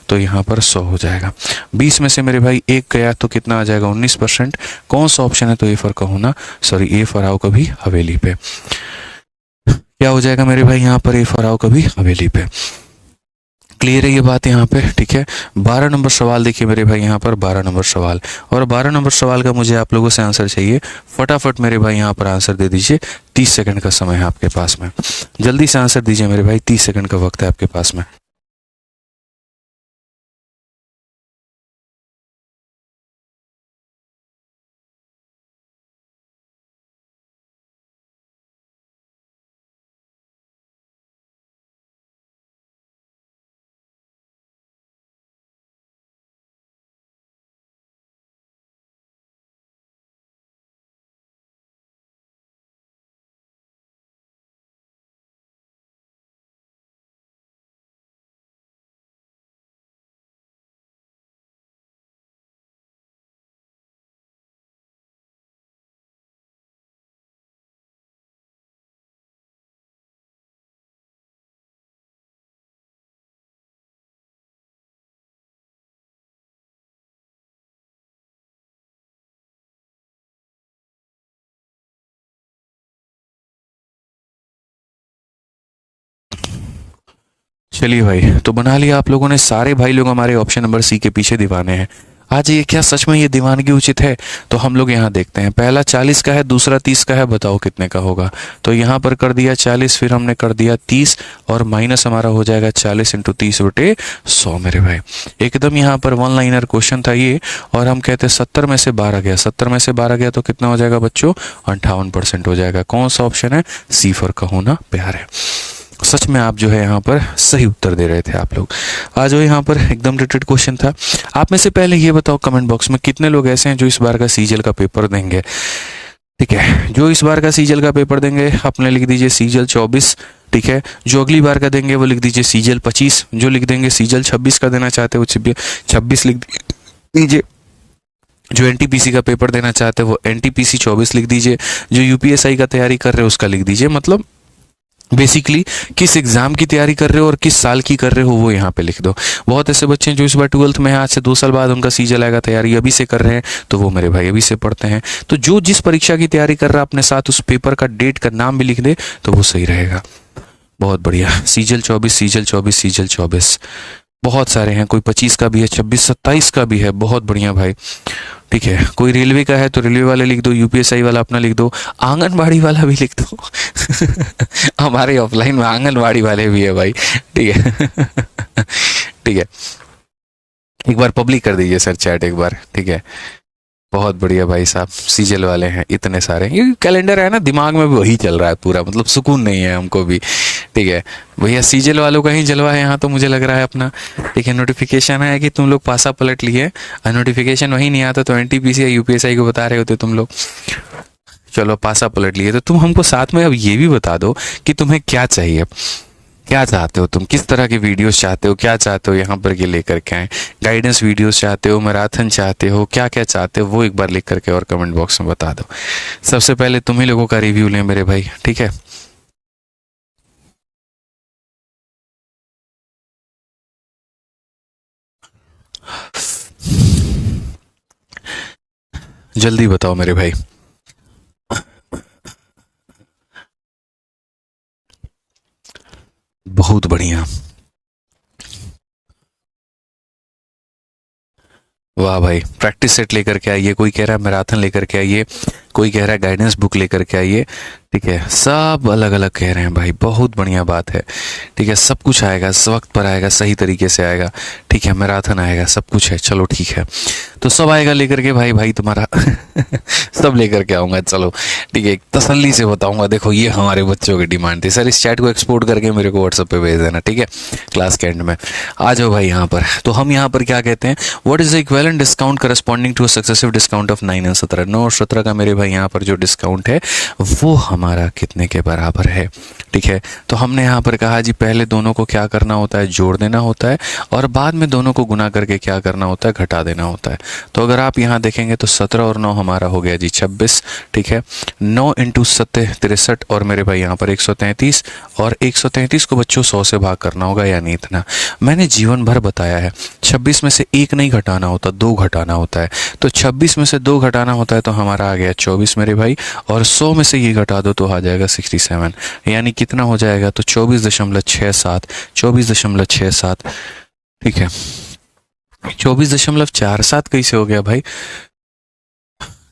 तो यहाँ पर 100 हो जाएगा। 20 में से मेरे भाई एक गया तो कितना आ जाएगा? 19%। कौन सा ऑप्शन है? तो ए फॉर कहूँ ना, सॉरी ए फॉर आओ कभी हवेली पे। क्या हो जाएगा मेरे भाई यहाँ पर? ए फॉर आओ कभी हवेली पे। क्लियर है ये बात यहाँ पे? ठीक है। 12 नंबर सवाल देखिए मेरे भाई, यहाँ पर 12 नंबर सवाल, और 12 नंबर सवाल का मुझे आप लोगों से आंसर चाहिए। फटाफट मेरे भाई यहाँ पर आंसर दे दीजिए। 30 सेकंड का समय है आपके पास में, जल्दी से आंसर दीजिए मेरे भाई। 30 सेकंड का वक्त है आपके पास में। चलिए भाई, तो बना लिया आप लोगों ने। सारे भाई लोग हमारे ऑप्शन नंबर सी के पीछे दीवाने हैं। आज ये क्या सच में ये दीवानगी उचित है? तो हम लोग यहाँ देखते हैं, पहला 40 का है, दूसरा 30 का है, बताओ कितने का होगा। तो यहाँ पर कर दिया 40, फिर हमने कर दिया 30, और माइनस हमारा हो जाएगा 40 इंटू 30/100 मेरे भाई। एकदम यहाँ पर वन लाइनर क्वेश्चन था ये। और हम कहते हैं 70 में से 12 गया, 70 में से 12 गया तो कितना हो जाएगा बच्चों? 58% हो जाएगा। कौन सा ऑप्शन है? सी फॉर कहो ना प्यार है। सच में आप जो है यहाँ पर सही उत्तर दे रहे थे आप लोग। आज वो यहाँ पर एकदम रिलेटेड क्वेश्चन था। आप में से पहले ये बताओ कमेंट बॉक्स में कितने लोग ऐसे हैं जो इस बार का सीजल का पेपर देंगे? ठीक है, जो इस बार का सीजल का पेपर देंगे अपने लिख दीजिए सीजल 24। ठीक है, जो अगली बार का देंगे वो लिख दीजिए सीजल 25। जो लिख देंगे सीजल 26 का देना चाहते हो 26 लिख दीजिए। जो एनटीपीसी का पेपर देना चाहते हो वो एनटीपीसी 24 लिख दीजिए। जो यूपीएसआई का तैयारी कर रहे हो उसका लिख दीजिए। मतलब बेसिकली किस एग्जाम की तैयारी कर रहे हो और किस साल की कर रहे हो वो यहाँ पे लिख दो। बहुत ऐसे बच्चे हैं जो इस बार 12th में हैं, आज से 2 साल बाद उनका सीजल आएगा, तैयारी अभी से कर रहे हैं, तो वो मेरे भाई अभी से पढ़ते हैं। तो जो जिस परीक्षा की तैयारी कर रहा है अपने साथ उस पेपर का डेट का नाम भी लिख दे तो वो सही रहेगा। बहुत बढ़िया, सीजल 24, सीजल 24, सीजल 24। बहुत सारे हैं, कोई 25 का भी है, 26, 27 का भी है। बहुत बढ़िया भाई। ठीक है, कोई रेलवे का है तो रेलवे वाले लिख दो, यूपीएसआई वाला अपना लिख दो, आंगनबाड़ी वाला भी लिख दो। हमारे ऑफलाइन में आंगनबाड़ी वाले भी है भाई। ठीक है। ठीक है, एक बार पब्लिक कर दीजिए सर चैट एक बार। ठीक है, बहुत बढ़िया भाई साहब, सीजल वाले हैं इतने सारे। ये कैलेंडर है ना, दिमाग में भी वही चल रहा है पूरा, मतलब सुकून नहीं है हमको भी। ठीक है भैया, सीजल वालों का ही जलवा है यहाँ तो मुझे लग रहा है अपना। ठीक है, नोटिफिकेशन है कि तुम लोग पासा पलट लिए, और नोटिफिकेशन वही नहीं आता तो एनटीपीसी या यूपीएसआई को बता रहे होते तुम लोग। चलो पासा पलट लिए, तो तुम हमको साथ में अब ये भी बता दो कि तुम्हें क्या चाहिए, क्या चाहते हो तुम, किस तरह के वीडियोस चाहते हो, क्या चाहते हो यहाँ पर के लेकर के आए। गाइडेंस वीडियोस चाहते हो, मैराथन चाहते हो, क्या क्या चाहते हो वो एक बार लिख करके और कमेंट बॉक्स में बता दो। सबसे पहले तुम ही लोगों का रिव्यू लें मेरे भाई। ठीक है, जल्दी बताओ मेरे भाई। बहुत बढ़िया, वाह भाई। प्रैक्टिस सेट लेकर के आइए, कोई कह रहा है मैराथन लेकर के आइए, कोई कह रहा है गाइडेंस बुक लेकर के आइए। ठीक है, सब अलग अलग कह रहे हैं भाई, बहुत बढ़िया बात है। ठीक है, सब कुछ आएगा, वक्त पर आएगा, सही तरीके से आएगा। ठीक है, मैराथन आएगा, सब कुछ है। चलो ठीक है, तो सब आएगा लेकर के भाई, भाई तुम्हारा सब लेकर के आऊँगा। चलो ठीक है, तसल्ली से बताऊँगा, देखो ये हमारे बच्चों की डिमांड थी। सर इस चैट को एक्सपोर्ट करके मेरे को व्हाट्सएप पे भेज देना। ठीक है, क्लास के एंड में आ जाओ भाई यहाँ पर। तो हम यहाँ पर क्या कहते हैं, what is the equivalent discount corresponding to a successive discount of 9 और 17। 9 और 17 का मेरे भाई यहाँ पर जो डिस्काउंट है वो हमारा कितने के बराबर है। ठीक है, तो हमने यहाँ पर कहा जी पहले दोनों को क्या करना होता है, जोड़ देना होता है, और बाद में दोनों को गुना करके क्या करना होता है, घटा देना होता है। तो अगर आप यहाँ देखेंगे तो 17 और 9 हमारा हो गया जी 26। ठीक है, 9 इंटू 7 63, और मेरे भाई यहाँ पर 133, और 133 को बच्चों 100 से भाग करना होगा, यानी इतना। मैंने जीवन भर बताया है 26 में से 1 नहीं घटाना होता, 2 घटाना होता है। तो 26 में से 2 घटाना होता है तो हमारा आ गया 24 मेरे भाई, और 100 में से ये घटा दो तो आ जाएगा 67, यानी कितना हो जाएगा, तो 24.67, 24.67। ठीक है, 24.47 कैसे हो गया भाई,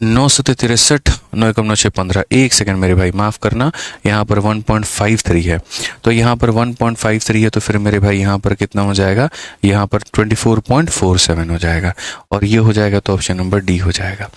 9 7 63, 9 एकम 9 6 15। एक सेकंड मेरे भाई माफ़ करना, यहाँ पर 1.53 है, तो यहाँ पर 1.53 है, तो फिर मेरे भाई यहाँ पर कितना हो जाएगा, यहाँ पर 24.47 हो जाएगा, और ये हो जाएगा तो ऑप्शन नंबर डी हो जाएगा।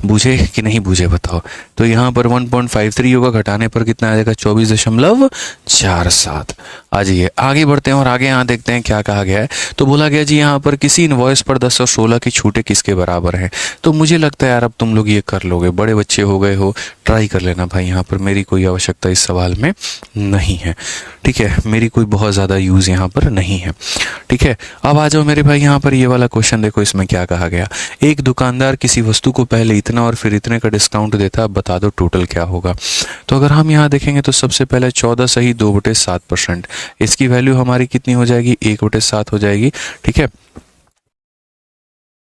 बूझे कि नहीं बूझे बताओ। तो यहाँ पर 1.53 होगा, घटाने पर कितना आ जाएगा, 24.47। आ जाइए आगे बढ़ते हैं और आगे यहाँ देखते हैं क्या कहा गया है। तो बोला गया जी यहाँ पर किसी इनवॉइस पर 10 और 16 की छूटें किसके बराबर हैं। तो मुझे लगता है यार अब तुम लोग ये कर लोगे, बड़े बच्चे हो गए हो, ट्राई कर लेना भाई, यहाँ पर मेरी कोई आवश्यकता इस सवाल में नहीं है। ठीक है, मेरी कोई बहुत ज़्यादा यूज़ यहाँ पर नहीं है। ठीक है, अब आ जाओ मेरे भाई यहाँ पर ये वाला क्वेश्चन देखो, इसमें क्या कहा गया। एक दुकानदार किसी वस्तु को पहले इतना और फिर इतने का डिस्काउंट देता है, बता दो टोटल क्या होगा। तो अगर हम यहाँ देखेंगे तो सबसे पहले 14 सही 2/7%, इसकी वैल्यू हमारी कितनी हो जाएगी, 1/7 हो जाएगी। ठीक है,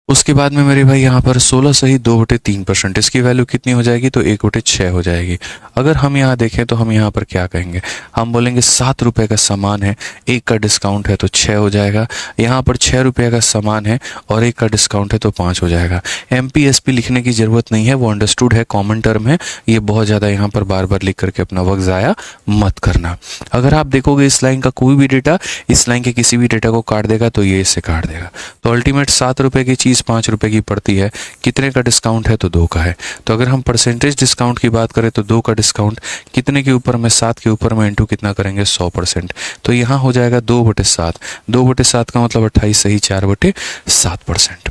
उसके बाद में मेरे भाई यहाँ पर 16 सही 2/3%, इसकी वैल्यू कितनी हो जाएगी, तो 1/6 हो जाएगी। अगर हम यहाँ देखें तो हम यहाँ पर क्या कहेंगे, हम बोलेंगे 7 रुपये का सामान है, 1 का डिस्काउंट है तो 6 हो जाएगा। यहाँ पर 6 रुपये का सामान है और 1 का डिस्काउंट है तो 5 हो जाएगा। MPSP लिखने की ज़रूरत नहीं है, वो अंडरस्टूड है, कॉमन टर्म है, ये बहुत ज़्यादा यहाँ पर बार बार लिख करके अपना वक्त ज़ाया मत करना। अगर आप देखोगे इस लाइन का कोई भी डेटा इस लाइन के किसी भी डेटा को काट देगा तो ये इससे काट देगा। तो अल्टीमेट 7 रुपये की चीज़ 5 रुपये की पड़ती है, कितने का डिस्काउंट है, तो 2 का है। तो अगर हम परसेंटेज डिस्काउंट की बात करें तो 2 का डिस्काउंट कितने के ऊपर में, 7 के ऊपर में, इंटू कितना करेंगे, 100%। तो यहाँ हो जाएगा 2/7। 2/7 का मतलब 28 सही 4/7%।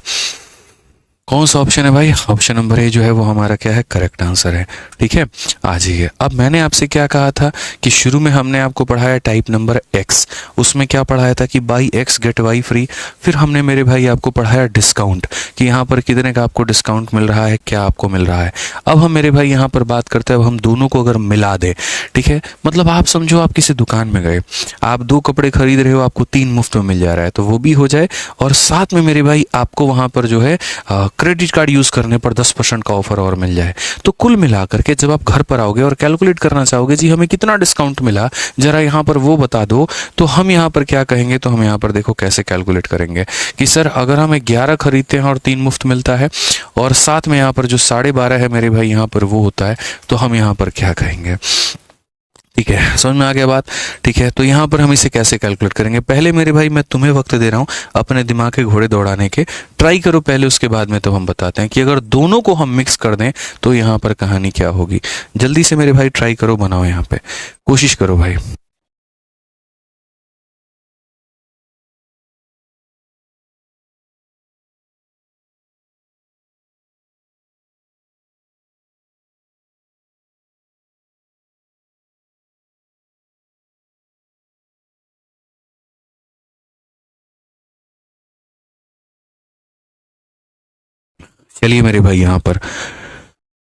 कौन सा ऑप्शन है भाई, ऑप्शन नंबर ए जो है वो हमारा क्या है, करेक्ट आंसर है। ठीक है, आ जाइए। अब मैंने आपसे क्या कहा था कि शुरू में हमने आपको पढ़ाया टाइप नंबर एक्स, उसमें क्या पढ़ाया था कि buy x get y free. फिर हमने मेरे भाई आपको पढ़ाया डिस्काउंट, कि यहाँ पर कितने का आपको डिस्काउंट मिल रहा है, क्या आपको मिल रहा है। अब हम मेरे भाई यहाँ पर बात करते हैं, अब हम दोनों को अगर मिला दें, ठीक है, मतलब आप समझो आप किसी दुकान में गए, आप 2 कपड़े खरीद रहे हो, आपको 3 मुफ्त में मिल जा रहा है, तो वो भी हो जाए, और साथ में मेरे भाई आपको वहाँ पर जो है क्रेडिट कार्ड यूज करने पर 10% का ऑफर और मिल जाए। तो कुल मिलाकर के जब आप घर पर आओगे और कैलकुलेट करना चाहोगे जी हमें कितना डिस्काउंट मिला, जरा यहाँ पर वो बता दो, तो हम यहाँ पर क्या कहेंगे, तो हम यहाँ पर देखो कैसे कैलकुलेट करेंगे कि सर अगर हम 11 खरीदते हैं और 3 मुफ्त मिलता है, और साथ में यहाँ पर जो 12.5 है मेरे भाई यहाँ पर वो होता है, तो हम यहाँ पर क्या कहेंगे। ठीक है, समझ में आ गया बात। ठीक है, तो यहाँ पर हम इसे कैसे कैलकुलेट करेंगे, पहले मेरे भाई मैं तुम्हें वक्त दे रहा हूँ अपने दिमाग के घोड़े दौड़ाने के, ट्राई करो पहले, उसके बाद में तो हम बताते हैं कि अगर दोनों को हम मिक्स कर दें तो यहाँ पर कहानी क्या होगी। जल्दी से मेरे भाई ट्राई करो, बनाओ, यहाँ पे कोशिश करो भाई। चलिए मेरे भाई यहाँ पर,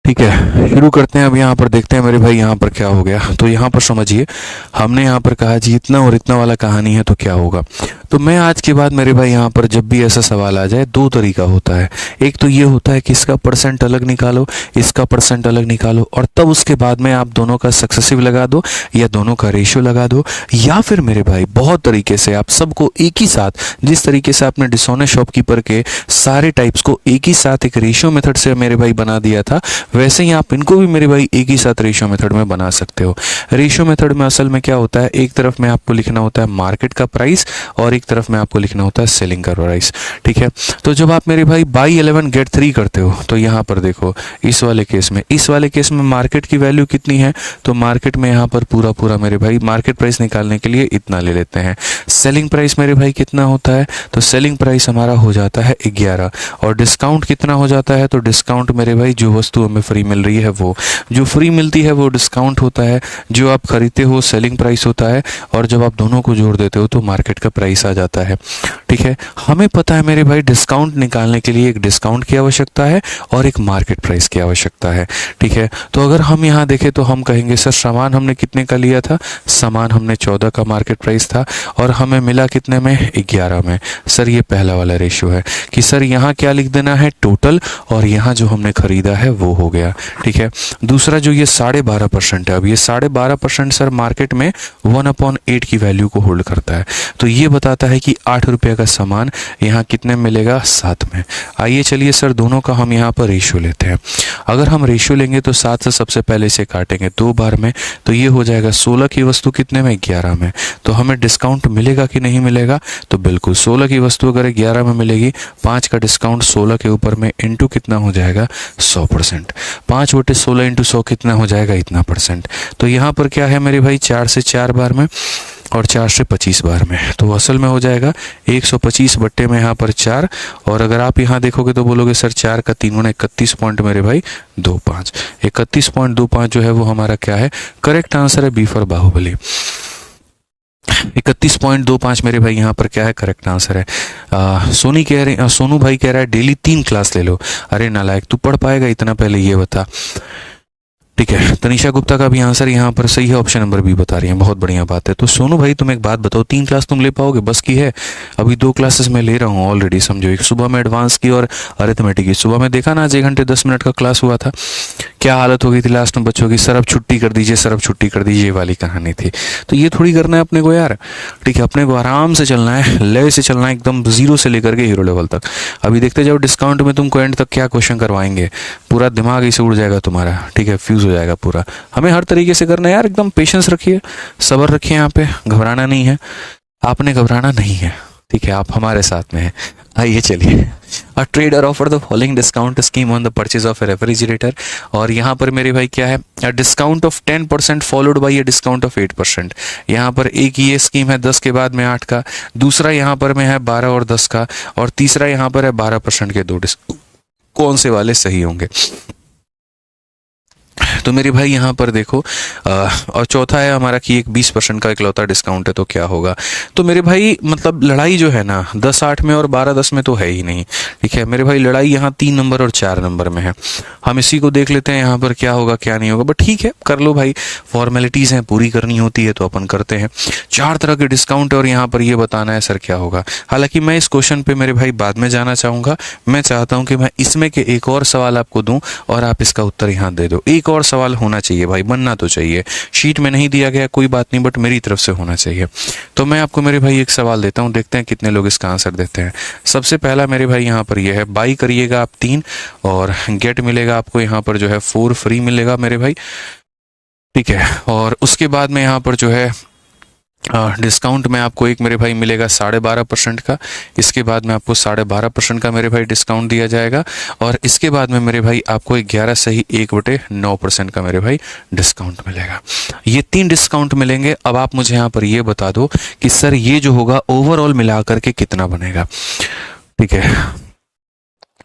ठीक है, शुरू करते हैं। अब यहाँ पर देखते हैं मेरे भाई यहाँ पर क्या हो गया। तो यहाँ पर समझिए, हमने यहाँ पर कहा जी इतना और इतना वाला कहानी है तो क्या होगा। तो मैं आज के बाद मेरे भाई यहाँ पर जब भी ऐसा सवाल आ जाए, 2 तरीका होता है। एक तो ये होता है कि इसका परसेंट अलग निकालो, इसका परसेंट अलग निकालो, और तब उसके बाद में आप दोनों का सक्सेसिव लगा दो या दोनों का रेशियो लगा दो, या फिर मेरे भाई बहुत तरीके से आप सबको एक ही साथ, जिस तरीके से आपने डिसऑनेस्ट शॉपकीपर के सारे टाइप्स को एक ही साथ एक रेशियो मेथड से मेरे भाई बना दिया था, वैसे ही आप इनको भी मेरे भाई एक ही साथ रेशियो मेथड में बना सकते हो। रेशियो मेथड में असल में क्या होता है, एक तरफ में आपको लिखना होता है मार्केट का प्राइस और एक तरफ में आपको लिखना होता है सेलिंग का प्राइस। ठीक है, तो जब आप मेरे भाई बाई 11 गेट 3 करते हो, तो यहाँ पर देखो इस वाले केस में मार्केट की वैल्यू कितनी है, तो मार्केट में यहाँ पर पूरा पूरा मेरे भाई मार्केट प्राइस निकालने के लिए इतना ले लेते हैं। सेलिंग प्राइस मेरे भाई कितना होता है, तो सेलिंग प्राइस हमारा हो जाता है 11, और डिस्काउंट कितना हो जाता है, तो डिस्काउंट मेरे भाई जो वस्तु हमें फ्री मिल रही है वो, जो फ्री मिलती है वो डिस्काउंट होता है, जो आप खरीदते हो सेलिंग प्राइस होता है, और जब आप दोनों को जोड़ देते हो तो मार्केट का प्राइस आ जाता है। ठीक है, हमें पता है मेरे भाई डिस्काउंट निकालने के लिए एक डिस्काउंट की आवश्यकता है और एक मार्केट प्राइस की आवश्यकता है। ठीक है, तो अगर हम यहाँ देखें तो हम कहेंगे सर सामान हमने कितने का लिया था, सामान हमने 14 का मार्केट प्राइस था और हमें मिला कितने में, 11 में। सर ये पहला वाला रेशियो है कि सर यहाँ क्या लिख देना है, टोटल, और यहाँ जो हमने खरीदा है वो हो गया। ठीक है, दूसरा जो ये 12.5% है, अब ये 12.5% सर मार्केट में 1/8 की वैल्यू को होल्ड करता है, तो ये बताता है कि 8 रुपये का सामान यहाँ कितने मिलेगा, 7 में। आइए चलिए सर दोनों का हम यहाँ पर रेशियो लेते हैं। अगर हम रेशियो लेंगे तो 7 से सबसे पहले इसे काटेंगे 2 बार में, तो ये हो जाएगा 16 की वस्तु कितने में, 11 में। तो हमें डिस्काउंट मिलेगा कि नहीं मिलेगा, तो बिल्कुल 16 की वस्तु अगर 11 में मिलेगी, 5 का डिस्काउंट 16 के ऊपर में इंटू कितना हो जाएगा, 100%। 5/16 इंटू 100 कितना हो जाएगा, इतना परसेंट। तो यहाँ पर क्या है मेरे भाई, 4 से 4 बार में और 4 से 25 बार में, तो असल में हो जाएगा 125 बट्टे में यहाँ पर 4, और अगर आप यहाँ देखोगे तो बोलोगे सर 4 का 3 गुना 31 पॉइंट मेरे भाई 25, 31.25 जो है वो हमारा क्या है, करेक्ट आंसर है, बी फॉर बाहुबली। 31.25 मेरे भाई यहाँ पर क्या है, करेक्ट आंसर है। सोनू भाई कह रहा है डेली 3 क्लास ले लो। अरे नालायक, तू पढ़ पाएगा इतना, पहले ये बता। ठीक है, तनिषा गुप्ता का भी आंसर यहाँ पर सही है, ऑप्शन नंबर बी बता रही है, बहुत बढ़िया बात है। तो सोनू भाई तुम एक बात बताओ, 3 क्लास तुम ले पाओगे? बस की है? अभी 2 क्लासेस मैं ले रहा हूँ ऑलरेडी, समझो। एक सुबह में एडवांस की और अरिथमेटिक की। सुबह में देखा ना, आज 1 घंटे 10 मिनट का क्लास हुआ था, क्या हालत हो गई थी लास्ट में बच्चों की, सर अब छुट्टी कर दीजिए, सर अब छुट्टी कर दीजिए, ये वाली कहानी थी। तो ये थोड़ी करना है अपने को यार, ठीक है, अपने को आराम से चलना है, लय से चलना है, एकदम जीरो से लेकर के हीरो लेवल तक। अभी देखते जाओ डिस्काउंट में तुमको एंड तक क्या क्वेश्चन करवाएंगे, पूरा दिमाग इसे उड़ जाएगा तुम्हारा, ठीक है, फ्यूज हो जाएगा पूरा। हमें हर तरीके से करना है यार, एकदम पेशेंस रखिए, सब्र रखिए, यहाँ पे घबराना नहीं है, आपने घबराना नहीं है, ठीक है, आप हमारे साथ में हैं। आइए चलिए, a trader offer the following discount scheme on the purchase of A refrigerator. और यहाँ पर मेरे भाई क्या है, अ discount of 10% followed by a discount of 8%। यहाँ पर एक ये स्कीम है 10 के बाद में 8 का, दूसरा यहाँ पर में है 12 और 10 का, और तीसरा यहाँ पर है 12% के 2 डिस्काउंट। कौन से वाले सही होंगे? तो मेरे भाई यहाँ पर देखो, और चौथा है हमारा कि एक 20% का इकलौता डिस्काउंट है, तो क्या होगा? तो मेरे भाई मतलब लड़ाई जो है ना 10-8 में और 12-10 में तो है ही नहीं, ठीक है मेरे भाई, लड़ाई यहाँ 3 नंबर और 4 नंबर में है। हम इसी को देख लेते हैं यहाँ पर क्या होगा क्या नहीं होगा, बट ठीक है कर लो भाई, फॉर्मेलिटीज़ हैं, पूरी करनी होती है तो अपन करते हैं। 4 तरह के डिस्काउंट है और यहाँ पर ये बताना है सर क्या होगा। हालांकि मैं इस क्वेश्चन पे मेरे भाई बाद में जाना चाहूँगा, मैं चाहता हूँ कि मैं इसमें के एक और सवाल आपको दूँ और आप इसका उत्तर यहाँ दे दो। एक और सवाल होना चाहिए भाई, बनना तो चाहिए, शीट में नहीं दिया गया कोई बात नहीं, बट मेरी तरफ से होना चाहिए। तो मैं आपको मेरे भाई एक सवाल देता हूं, देखते हैं कितने लोग इसका आंसर देते हैं। सबसे पहला मेरे भाई यहाँ पर यह है, बाई करिएगा आप 3 और गेट मिलेगा आपको यहाँ पर जो है 4 फ्री मिलेगा मेरे भाई, ठीक है। और उसके बाद में यहाँ पर जो है डिस्काउंट में आपको एक मेरे भाई मिलेगा 12.5% का, इसके बाद में आपको 12.5% का मेरे भाई डिस्काउंट दिया जाएगा, और इसके बाद में मेरे भाई आपको 11 सही 1/9% का मेरे भाई डिस्काउंट मिलेगा। ये 3 डिस्काउंट मिलेंगे। अब आप मुझे यहाँ पर ये बता दो कि सर ये जो होगा ओवरऑल मिला करके कितना बनेगा, ठीक है।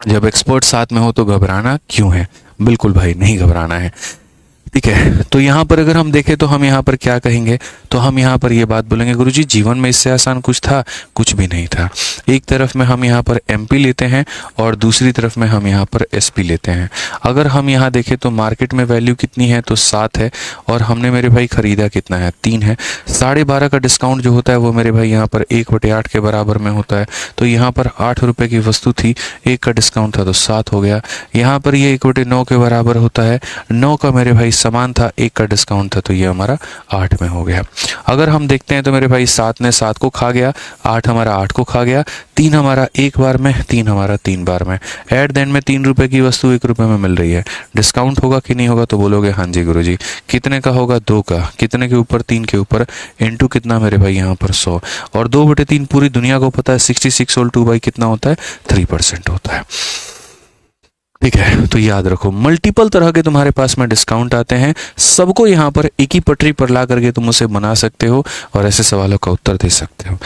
जब एक्सपर्ट साथ में हो तो घबराना क्यों है? बिल्कुल भाई नहीं घबराना है, ठीक है। तो यहाँ पर अगर हम देखें तो हम यहाँ पर क्या कहेंगे, तो हम यहाँ पर ये बात बोलेंगे, गुरुजी जीवन में इससे आसान कुछ था? कुछ भी नहीं था। एक तरफ में हम यहाँ पर एमपी लेते हैं और दूसरी तरफ में हम यहाँ पर एसपी लेते हैं। अगर हम यहाँ देखें तो मार्केट में वैल्यू कितनी है, तो 7 है, और हमने मेरे भाई खरीदा कितना है, 3 है। 12.5 का डिस्काउंट जो होता है वो मेरे भाई यहाँ पर 1/8 के बराबर में होता है। तो यहाँ पर 8 रुपये की वस्तु थी, 1 का डिस्काउंट था तो 7 हो गया। यहाँ पर ये 1/9 के बराबर होता है, 9 का मेरे भाई समान था, 1 का डिस्काउंट था, तो ये हमारा 8 में हो गया। अगर हम देखते हैं तो मेरे भाई 7 ने 7 को खा गया, 8 हमारा 8 को खा गया, 3 हमारा 1 बार में, 3 हमारा 3 बार में। एट द एंड में 3 रुपए की वस्तु 1 रुपए में मिल रही है। डिस्काउंट होगा कि नहीं होगा, तो बोलोगे हाँ जी गुरुजी। कितने का होगा? 2 का। कितने के ऊपर? 3 के ऊपर, इनटू कितना मेरे भाई यहाँ पर 100, और 2/3 पूरी दुनिया को पता है 66 होल 2 बाई कितना होता है, 3% होता है, ठीक है। तो याद रखो, मल्टीपल तरह के तुम्हारे पास में डिस्काउंट आते हैं, सबको यहाँ पर एक ही पटरी पर ला करके तुम उसे बना सकते हो और ऐसे सवालों का उत्तर दे सकते हो,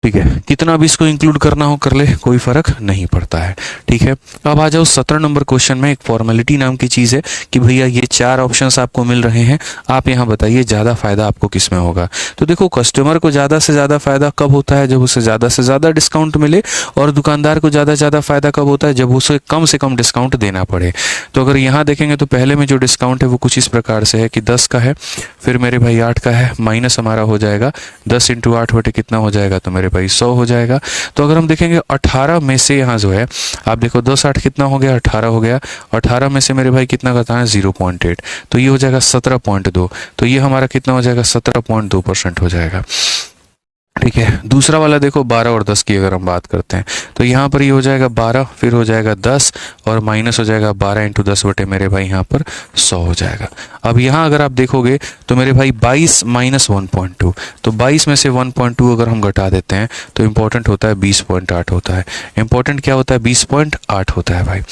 ठीक है। कितना भी इसको इंक्लूड करना हो कर ले, कोई फर्क नहीं पड़ता है, ठीक है। अब आ जाओ 17 नंबर क्वेश्चन में। एक फॉर्मेलिटी नाम की चीज है कि भैया ये 4 ऑप्शंस आपको मिल रहे हैं, आप यहाँ बताइए ज्यादा फायदा आपको किस में होगा। तो देखो, कस्टमर को ज्यादा से ज्यादा फायदा कब होता है, जब उसे ज्यादा से ज्यादा डिस्काउंट मिले, और दुकानदार को ज्यादा से ज्यादा फायदा कब होता है, जब उसे कम से कम डिस्काउंट देना पड़े। तो अगर यहाँ देखेंगे तो पहले में जो डिस्काउंट है वो कुछ इस प्रकार से है कि 10 का है, फिर मेरे भाई 8 का है, माइनस हमारा हो जाएगा 10 × 8 बटे कितना हो जाएगा, तो मेरे भाई 100 हो जाएगा। तो अगर हम देखेंगे 18 में से यहाँ जो है, आप देखो 10 8 कितना हो गया, 18 हो गया। 18 में से मेरे भाई कितना करता है, 0.8, तो ये हो जाएगा 17.2, तो ये हमारा कितना हो जाएगा, 17.2% हो जाएगा, ठीक है। दूसरा वाला देखो 12 और 10 की अगर हम बात करते हैं, तो यहाँ पर ये हो जाएगा 12, फिर हो जाएगा 10, और माइनस हो जाएगा 12 × 10 बटे मेरे भाई यहाँ पर 100 हो जाएगा। अब यहाँ अगर आप देखोगे तो मेरे भाई 22 माइनस 1.2, तो 22 में से 1.2 अगर हम घटा देते हैं तो इम्पोर्टेंट होता है 20.8 होता है। इम्पोर्टेंट क्या होता है, 20.8 होता है भाई,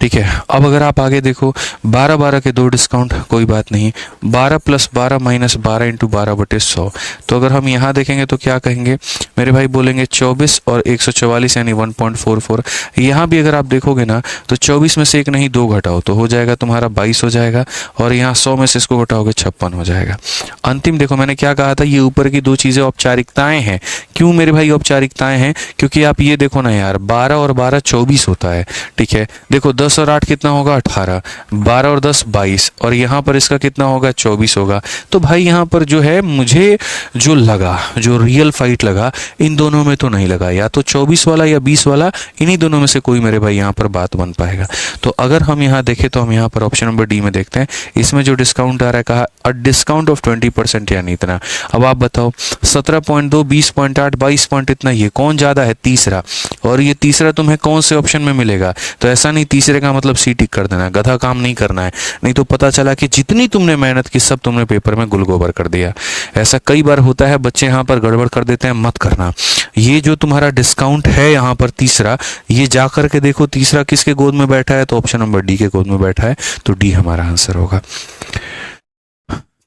ठीक है। अब अगर आप आगे देखो 12 के 2 डिस्काउंट, कोई बात नहीं, 12 + 12 माइनस 12 × 12 बटे 100। तो अगर हम यहाँ देखेंगे तो क्या कहेंगे मेरे भाई, बोलेंगे 24 और 144 यानी 1.44। यहाँ भी अगर आप देखोगे ना तो 24 में से एक नहीं 2 घटाओ तो हो जाएगा तुम्हारा 22 हो जाएगा, और यहाँ 100 में से इसको घटाओगे 56 हो जाएगा। अंतिम देखो, मैंने क्या कहा था, ये ऊपर की 2 चीज़ें औपचारिकताएं हैं। क्यों मेरे भाई औपचारिकताएं हैं? क्योंकि आप ये देखो ना यार, 12 और 12 24 होता है, ठीक है। देखो 10 और 8 कितना होगा 18, 12 और 10 22, और यहाँ पर इसका कितना होगा 24 होगा। तो भाई यहाँ पर जो है मुझे जो लगा, जो रियल फाइट लगा, इन दोनों में तो नहीं लगा, या तो 24 वाला या 20 वाला, इन्हीं दोनों में से कोई मेरे भाई यहाँ पर बात बन पाएगा। तो अगर हम यहाँ देखें तो हम यहाँ पर ऑप्शन नंबर डी में देखते हैं, इसमें जो डिस्काउंट आ रहा है कहा अ डिस्काउंट ऑफ 20%, यानी इतना। अब आप बताओ 17.2, 20.8, 22 पॉइंट इतना, ये कौन ज़्यादा है? तीसरा। और ये तीसरा तुम्हें कौन से ऑप्शन में मिलेगा? तो ऐसा नहीं तीसरे का मतलब सी टिक कर देना, गधा काम नहीं करना है, नहीं तो पता चला कि जितनी तुमने मेहनत की सब तुमने पेपर में गुल गोबर कर दिया। ऐसा कई बार होता है, बच्चे यहाँ पर गड़बड़ कर देते हैं, मत करना। ये जो तुम्हारा डिस्काउंट है यहाँ पर तीसरा, ये जा करके देखो तीसरा किसके गोद में बैठा है, तो ऑप्शन नंबर डी के गोद में बैठा है, तो डी हमारा आंसर होगा।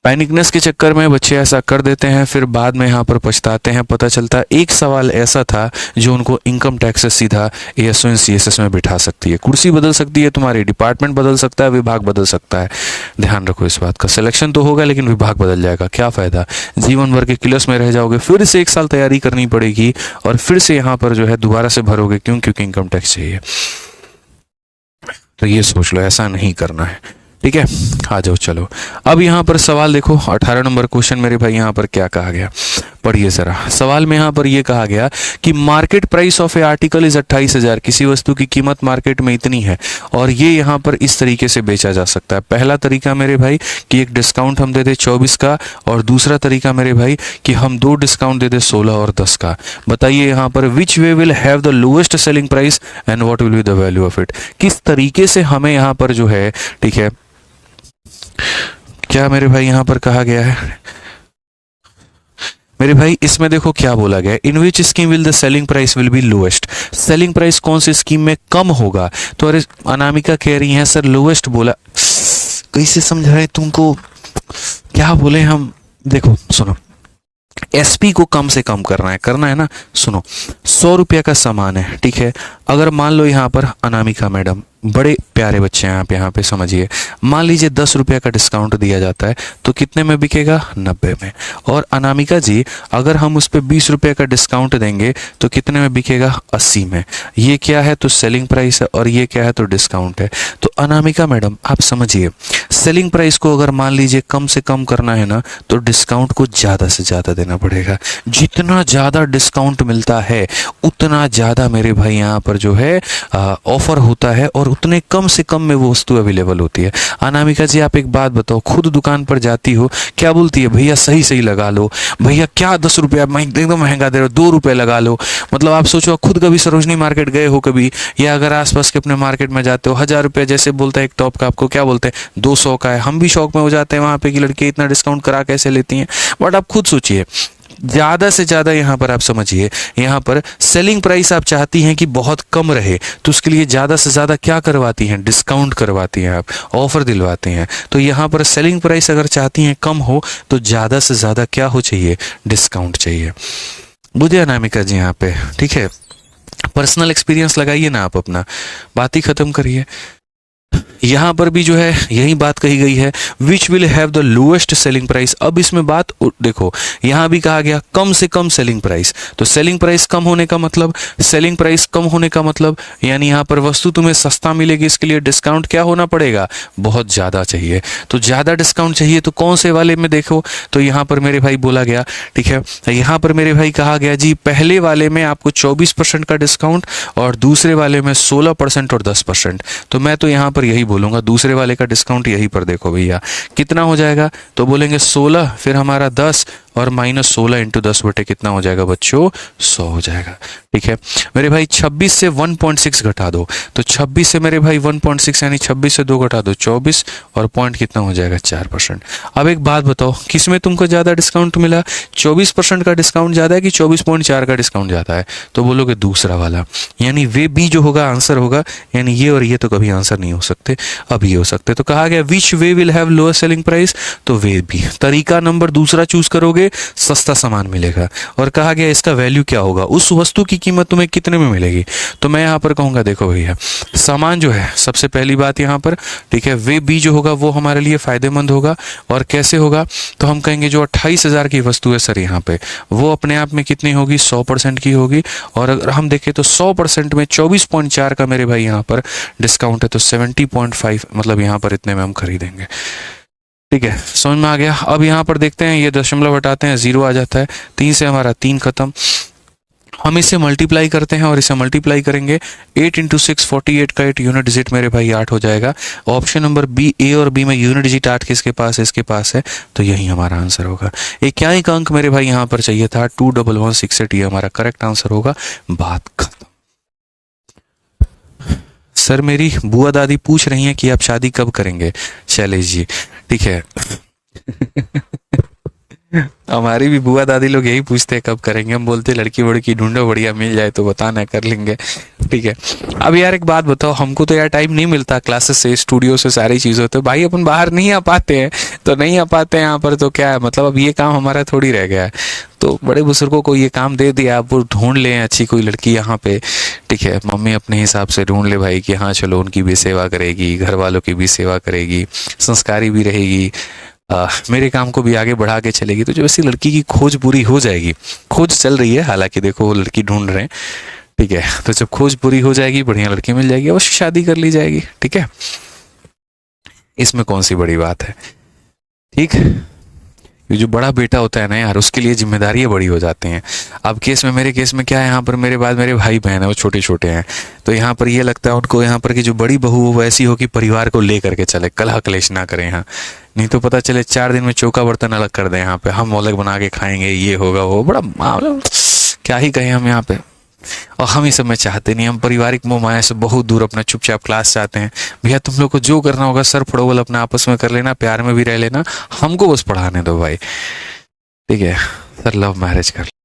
पैनिकनेस के चक्कर में बच्चे ऐसा कर देते हैं, फिर बाद में यहाँ पर पछताते हैं। पता चलता है एक सवाल ऐसा था जो उनको इनकम टैक्स से सीधा एएसओ एंड सीएसएस में बिठा सकती है। कुर्सी बदल सकती है तुम्हारी, डिपार्टमेंट बदल सकता है, विभाग बदल सकता है। ध्यान रखो इस बात का। सिलेक्शन तो होगा लेकिन विभाग बदल जाएगा, क्या फायदा? जीवन भर के किलस में रह जाओगे, फिर से 1 साल तैयारी करनी पड़ेगी और फिर से यहाँ पर जो है दोबारा से भरोगे। क्यों? क्योंकि इनकम टैक्स चाहिए। तो ये सोच लो, ऐसा नहीं करना है। ठीक है, आ जाओ चलो। अब यहाँ पर सवाल देखो, 18 नंबर क्वेश्चन मेरे भाई यहाँ पर क्या कहा गया, पढ़िए जरा। सवाल में यहाँ पर ये कहा गया कि market price of A article is 28,000, किसी वस्तु की कीमत मार्केट में इतनी है और ये यहाँ पर इस तरीके से बेचा जा सकता है। पहला तरीका मेरे भाई कि एक डिस्काउंट हम दे दे 24 का, और दूसरा तरीका मेरे भाई कि हम 2 डिस्काउंट दे दे 16 और 10 का। बताइए यहाँ पर which way will have the lowest selling price and what will be the value of it. किस तरीके से हमें यहाँ पर जो है, ठीक है, क्या मेरे भाई यहाँ पर कहा गया है मेरे भाई, इसमें देखो क्या बोला गया, in which scheme will the selling price will be lowest. Selling price कौन सी स्कीम में कम होगा? तो अरे अनामिका कह रही है सर लोएस्ट बोला, कैसे समझाए तुमको, क्या बोले हम? देखो सुनो, एसपी को कम से कम करना है ना। सुनो, 100 रुपये का सामान है, ठीक है। अगर मान लो यहाँ पर अनामिका मैडम, बड़े प्यारे बच्चे हैं आप, यहाँ पे समझिए, मान लीजिए 10 रुपये का डिस्काउंट दिया जाता है तो कितने में बिकेगा? 90 में। और अनामिका जी अगर हम उस पर 20 रुपये का डिस्काउंट देंगे तो कितने में बिकेगा? 80 में। ये क्या है? तो सेलिंग प्राइस है, और ये क्या है? तो डिस्काउंट है। तो अनामिका मैडम आप समझिए, सेलिंग प्राइस को अगर मान लीजिए कम से कम करना है ना, तो डिस्काउंट को ज़्यादा से ज़्यादा देना पड़ेगा। जितना ज़्यादा डिस्काउंट मिलता है उतना ज़्यादा मेरे भाई यहाँ पर जो है ऑफर होता है, और उतने कम से कम में वो वस्तु अवेलेबल होती है। अनामिका जी आप एक बात बताओ, खुद दुकान पर जाती हो, क्या बोलती है? भैया सही सही लगा लो, भैया क्या 10 रुपये एकदम महंगा दे रहे हो, 2 रुपये लगा लो। मतलब आप सोचो, खुद कभी सरोजनी मार्केट गए हो कभी, या अगर आसपास के अपने मार्केट में जाते हो, 1000 रुपये जैसे बोलता है एक टॉप का, आपको क्या बोलते हैं? 200 का है। हम भी शौक में हो जाते हैं वहाँ पे कि लड़की इतना डिस्काउंट करा कैसे लेती हैं। बट आप खुद सोचिए, ज़्यादा से ज़्यादा यहाँ पर आप समझिए, यहाँ पर सेलिंग प्राइस आप चाहती हैं कि बहुत कम रहे, तो उसके लिए ज़्यादा से ज़्यादा क्या करवाती हैं? डिस्काउंट करवाती हैं, आप ऑफर दिलवाते हैं। तो यहाँ पर सेलिंग प्राइस अगर चाहती हैं कम हो तो ज़्यादा से ज़्यादा क्या हो चाहिए? डिस्काउंट चाहिए। बुझे अनामिका जी यहाँ पे? ठीक है, पर्सनल एक्सपीरियंस लगाइए ना आप अपना, बात ही खत्म करिए। यहाँ पर भी जो है यही बात कही गई है, which will have the lowest selling price. अब इसमें बात देखो, यहाँ भी कहा गया कम से कम सेलिंग प्राइस, तो सेलिंग प्राइस कम होने का मतलब, सेलिंग प्राइस कम होने का मतलब यानी यहाँ पर वस्तु तुम्हें सस्ता मिलेगी, इसके लिए डिस्काउंट क्या होना पड़ेगा? बहुत ज़्यादा चाहिए। तो ज़्यादा डिस्काउंट चाहिए तो कौन से वाले में देखो, तो यहाँ पर मेरे भाई बोला गया, ठीक है, यहाँ पर मेरे भाई कहा गया जी पहले वाले में आपको 24% का डिस्काउंट और दूसरे वाले में 16% और 10%। तो मैं तो यहाँ पर यही बोलूंगा, दूसरे वाले का डिस्काउंट यहीं पर देखो भैया कितना हो जाएगा, तो बोलेंगे 16, फिर हमारा 10 और -16 इंटू 10 बटे कितना हो जाएगा बच्चों? 100 हो जाएगा। ठीक है मेरे भाई, 26 से 1.6 घटा दो, तो 26 से मेरे भाई 1.6 यानी 26 से 2 घटा दो 24, और पॉइंट कितना हो जाएगा? 4%। अब एक बात बताओ, किस में तुमको ज़्यादा डिस्काउंट मिला? 24% का डिस्काउंट ज़्यादा है कि 24.4 का डिस्काउंट ज़्यादा है? तो बोलोगे दूसरा वाला, यानी वे बी जो होगा आंसर होगा, यानी ये और ये तो कभी आंसर नहीं हो सकते, अब ये हो सकते। तो कहा गया which way will have lower selling price, तो वे बी। तरीका नंबर दूसरा चूज करोगे से सस्ता सामान मिलेगा। और कहा गया इसका वैल्यू क्या होगा, उस वस्तु की कीमत तुम्हें कितने में मिलेगी। तो मैं यहाँ पर कहूँगा देखो भैया, सामान जो है सबसे पहली बात यहाँ पर, ठीक है, वे बी जो होगा वो हमारे लिए फ़ायदेमंद होगा। और कैसे होगा, तो हम कहेंगे जो 28,000 की वस्तु है सर यहाँ पे, वो अपने आप में कितनी होगी, 100% की होगी। और अगर हम देखें तो 100% में 24.4 का मेरे भाई यहाँ पर डिस्काउंट है, तो 70.5 मतलब यहाँ पर इतने में हम खरीदेंगे। ठीक है, समझ में आ गया। अब यहाँ पर देखते हैं, ये दशमलव हटाते हैं, 0 आ जाता है, 3 से हमारा 3 खत्म। हम इसे मल्टीप्लाई करते हैं और इसे मल्टीप्लाई करेंगे, 8 इंटू 6 48 का 8 यूनिट डिजिट मेरे भाई 8 हो जाएगा। ऑप्शन नंबर बी, ए और बी में यूनिट डिजिट 8 किसके पास है, इसके पास है, तो यही हमारा आंसर होगा। इक्याइक अंक मेरे भाई यहाँ पर चाहिए था, 21168, ये हमारा करेक्ट आंसर होगा। बात खत्म। सर मेरी बुआ दादी पूछ रही हैं कि आप शादी कब करेंगे, शैलेश जी। ठीक है हमारी भी बुआ दादी लोग यही पूछते हैं कब करेंगे, हम बोलते लड़की वड़की ढूंढो, बढ़िया मिल जाए तो बताना, कर लेंगे। ठीक है, अब यार एक बात बताओ, हमको तो यार टाइम नहीं मिलता क्लासेस से, स्टूडियो से, सारी चीज़ों, तो भाई अपन बाहर नहीं आ पाते हैं, तो नहीं आ पाते हैं यहाँ पर, तो क्या है मतलब, अब ये काम हमारा थोड़ी रह गया है। तो बड़े बुजुर्गों को ये काम दे दिया, आप वो ढूंढ लें अच्छी कोई लड़की यहाँ पे। ठीक है, मम्मी अपने हिसाब से ढूंढ ले भाई कि हाँ चलो उनकी भी सेवा करेगी, घर वालों की भी सेवा करेगी, संस्कारी भी रहेगी, मेरे काम को भी आगे बढ़ा के चलेगी। तो जब ऐसी लड़की की खोज पूरी हो जाएगी, खोज चल रही है हालांकि, देखो वो लड़की ढूंढ रहे हैं, ठीक है, तो जब खोज पूरी हो जाएगी, बढ़िया लड़की मिल जाएगी, अवश्य शादी कर ली जाएगी। ठीक है, इसमें कौन सी बड़ी बात है। ठीक, ये जो बड़ा बेटा होता है ना यार, उसके लिए जिम्मेदारियां बड़ी हो जाती हैं। अब केस में, मेरे केस में क्या है, यहाँ पर मेरे बाद मेरे भाई बहन है, वो छोटे छोटे हैं, तो यहाँ पर ये लगता है उनको यहाँ पर कि जो बड़ी बहू वो ऐसी हो कि परिवार को ले करके चले, कलह कलेश ना करें यहाँ, नहीं तो पता चले 4 दिन में चौका बर्तन अलग कर दें, यहाँ पे हम अलग बना के खाएंगे, ये होगा वो, बड़ा मामला, क्या ही कहें हम यहाँ पे। और हम ही सब में चाहते नहीं, हम पारिवारिक मोह माया से बहुत दूर अपना चुपचाप क्लास चाहते हैं। भैया तुम लोग को जो करना होगा सर फड़ोवल अपना आपस में कर लेना, प्यार में भी रह लेना, हमको बस पढ़ाने दो भाई। ठीक है सर, लव मैरिज कर